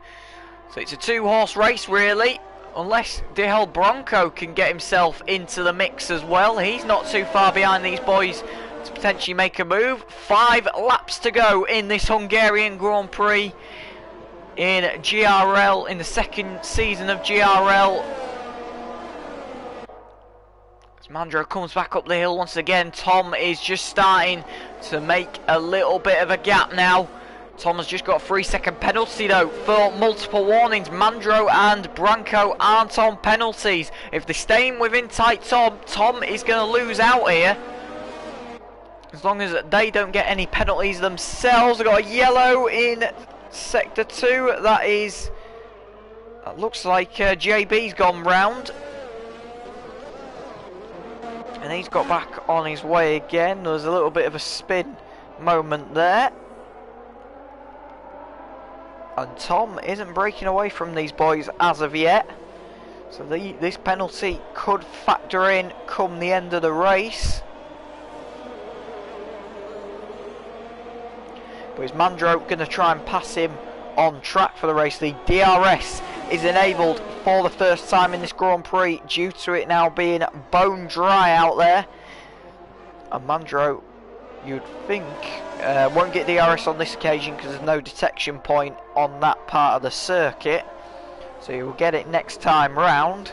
So it's a two-horse race, really. Unless Dihel Bronco can get himself into the mix as well. He's not too far behind these boys to potentially make a move. 5 laps to go in this Hungarian Grand Prix in GRL, in the second season of GRL. As Mandro comes back up the hill once again, Tom is just starting to make a little bit of a gap now. Tom has just got a 3-second penalty though for multiple warnings. Mandro and Branco aren't on penalties. If they're staying within tight Tom is going to lose out here. As long as they don't get any penalties themselves. They've got a yellow in sector 2. That looks like JB's gone round. And he's got back on his way again. There's a little bit of a spin moment there. And Tom isn't breaking away from these boys as of yet. So this penalty could factor in come the end of the race. But is Mandro going to try and pass him on track for the race lead? DRS is enabled for the first time in this Grand Prix due to it now being bone dry out there. And Mandro, you'd think, won't get DRS on this occasion because there's no detection point on that part of the circuit, so you'll get it next time round.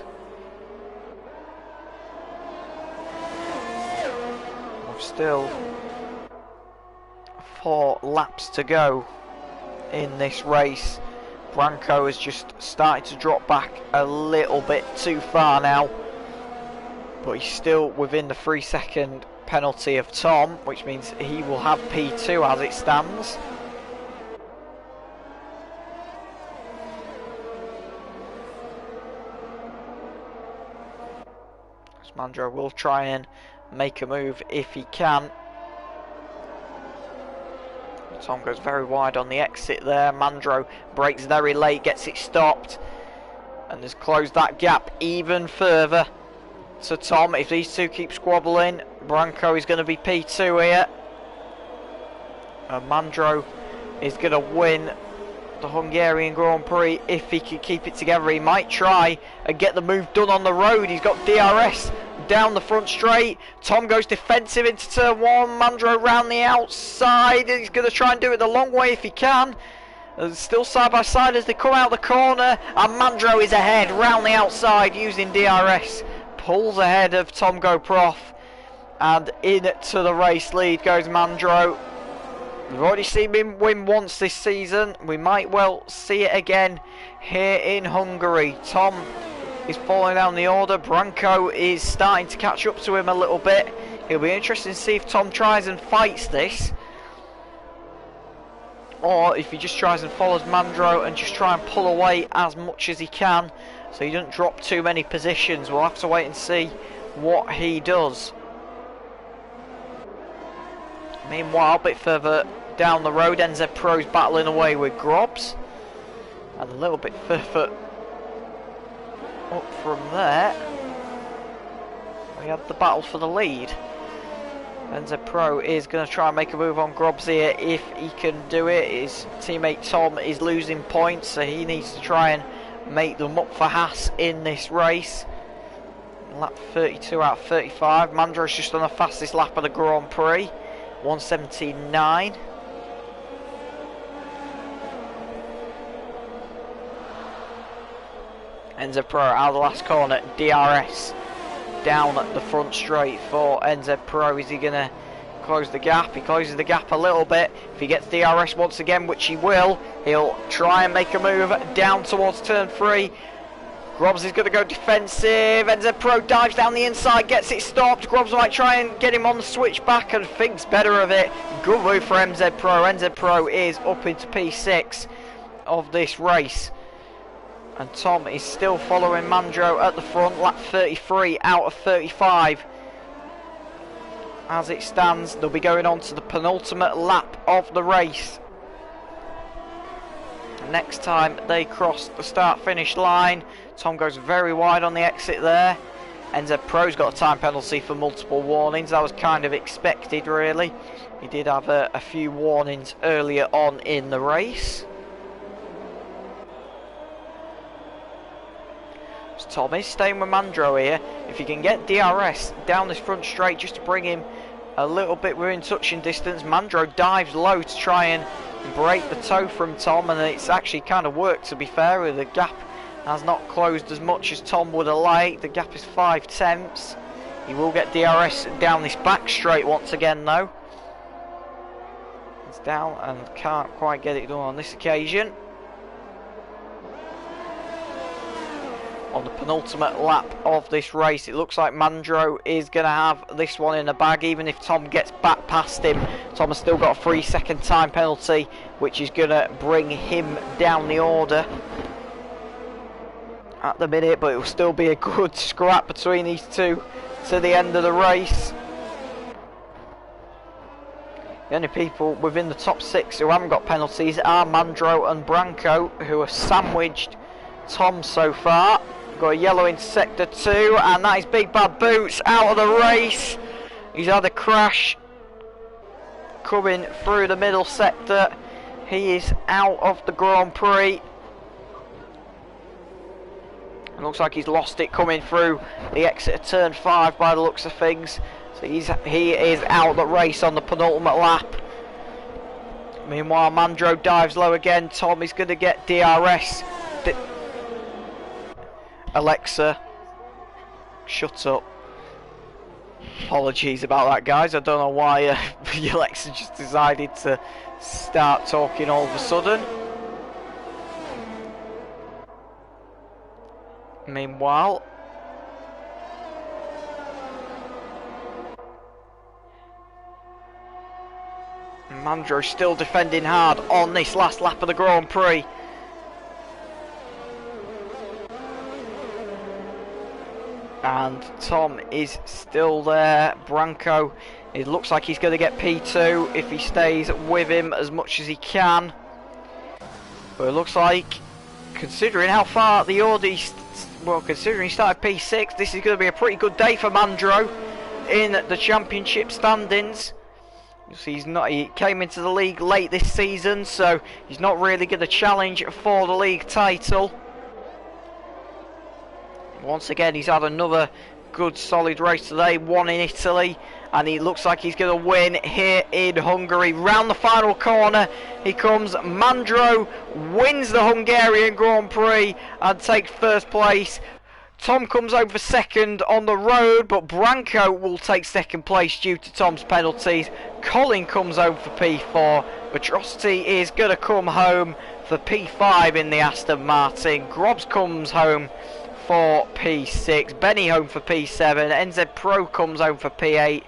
We've still 4 laps to go in this race. Branco is just starting to drop back a little bit too far now, but he's still within the 3-second penalty of Tom, which means he will have P2 as it stands. Mandro will try and make a move if he can. Tom goes very wide on the exit there. Mandro brakes very late, gets it stopped, and has closed that gap even further to Tom. If these two keep squabbling, Branco is going to be P2 here, and Mandro is going to win the Hungarian Grand Prix if he can keep it together. He might try and get the move done on the road. He's got DRS down the front straight. Tom goes defensive into turn 1. Mandro round the outside. He's going to try and do it the long way if he can. Still side by side as they come out the corner, and Mandro is ahead round the outside using DRS. Pulls ahead of Tom Go Prof, and into the race lead goes Mandro. We've already seen him win once this season. We might well see it again here in Hungary. Tom is falling down the order. Branco is starting to catch up to him a little bit. It'll be interesting to see if Tom tries and fights this. or if he just tries and follows Mandro and just try and pull away as much as he can so he doesn't drop too many positions. We'll have to wait and see what he does. Meanwhile, a bit further down the road, NZ Pro's battling away with Grobs, and a little bit further up from there we have the battle for the lead. NZ Pro is going to try and make a move on Grobs here if he can do it. His teammate Tom is losing points, so he needs to try and make them up for Haas in this race. Lap 32 out of 35. Mandro's just on the fastest lap of the Grand Prix, 1:17.9. NZ Pro out of the last corner. DRS down at the front straight for NZ Pro. Is he going to close the gap? He closes the gap a little bit. If he gets DRS once again, which he will, he'll try and make a move down towards turn 3. Grobs is going to go defensive. NZ Pro dives down the inside, gets it stopped. Grobs might try and get him on the switchback and thinks better of it. Good move for NZ Pro. NZ Pro is up into P6 of this race. And Tom is still following Mandro at the front, lap 33 out of 35. As it stands, they'll be going on to the penultimate lap of the race. Next time they cross the start-finish line, Tom goes very wide on the exit there. NZ Pro's got a time penalty for multiple warnings. That was kind of expected, really. He did have a few warnings earlier on in the race. So Tom is staying with Mandro here. If he can get DRS down this front straight just to bring him a little bit within touching distance, Mandro dives low to try and break the toe from Tom, and it's actually kind of worked, to be fair. The gap has not closed as much as Tom would have liked. The gap is 5/10. He will get DRS down this back straight once again though. It's down and can't quite get it done on this occasion. On the penultimate lap of this race, it looks like Mandro is going to have this one in the bag. Even if Tom gets back past him, Tom has still got a 3-second time penalty, which is going to bring him down the order at the minute, but it will still be a good scrap between these two to the end of the race. The only people within the top 6 who haven't got penalties are Mandro and Branco, who are sandwiched Tom so far. Got a yellow in sector 2, and that is Big Bad Boots out of the race. He's had a crash coming through the middle sector. He is out of the Grand Prix. It looks like he's lost it coming through the exit of turn 5 by the looks of things. So he is out of the race on the penultimate lap. Meanwhile, Mandro dives low again. Tom is going to get DRS. Alexa, shut up. Apologies about that, guys. I don't know why Alexa just decided to start talking all of a sudden. Meanwhile, Mandro still defending hard on this last lap of the Grand Prix. And Tom is still there. Branco, it looks like he's going to get P2 if he stays with him as much as he can. But it looks like, considering how far the Audi, well, considering he started P6, this is going to be a pretty good day for Mandro in the championship standings. You see, he came into the league late this season, so he's not really going to challenge for the league title. Once again, he's had another good solid race today, one in Italy, and he looks like he's going to win here in Hungary. Round the final corner he comes. Mandro wins the Hungarian Grand Prix and takes first place. Tom comes over second on the road, but Branco will take second place due to Tom's penalties. Colin comes over for P4. Atrocity is going to come home for P5 in the Aston Martin. Grobs comes home for P6, Benny home for P7, NZ Pro comes home for P8,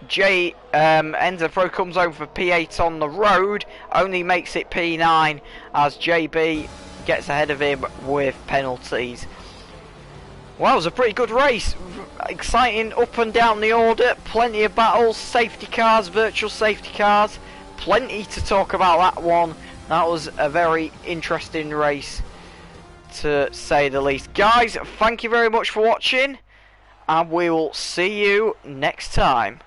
Enzo Pro comes over for P8 on the road, only makes it P9 as JB gets ahead of him with penalties. Well, it was a pretty good race. Exciting up and down the order, plenty of battles, safety cars, virtual safety cars, plenty to talk about that one. That was a very interesting race, to say the least. Guys, thank you very much for watching, and we will see you next time.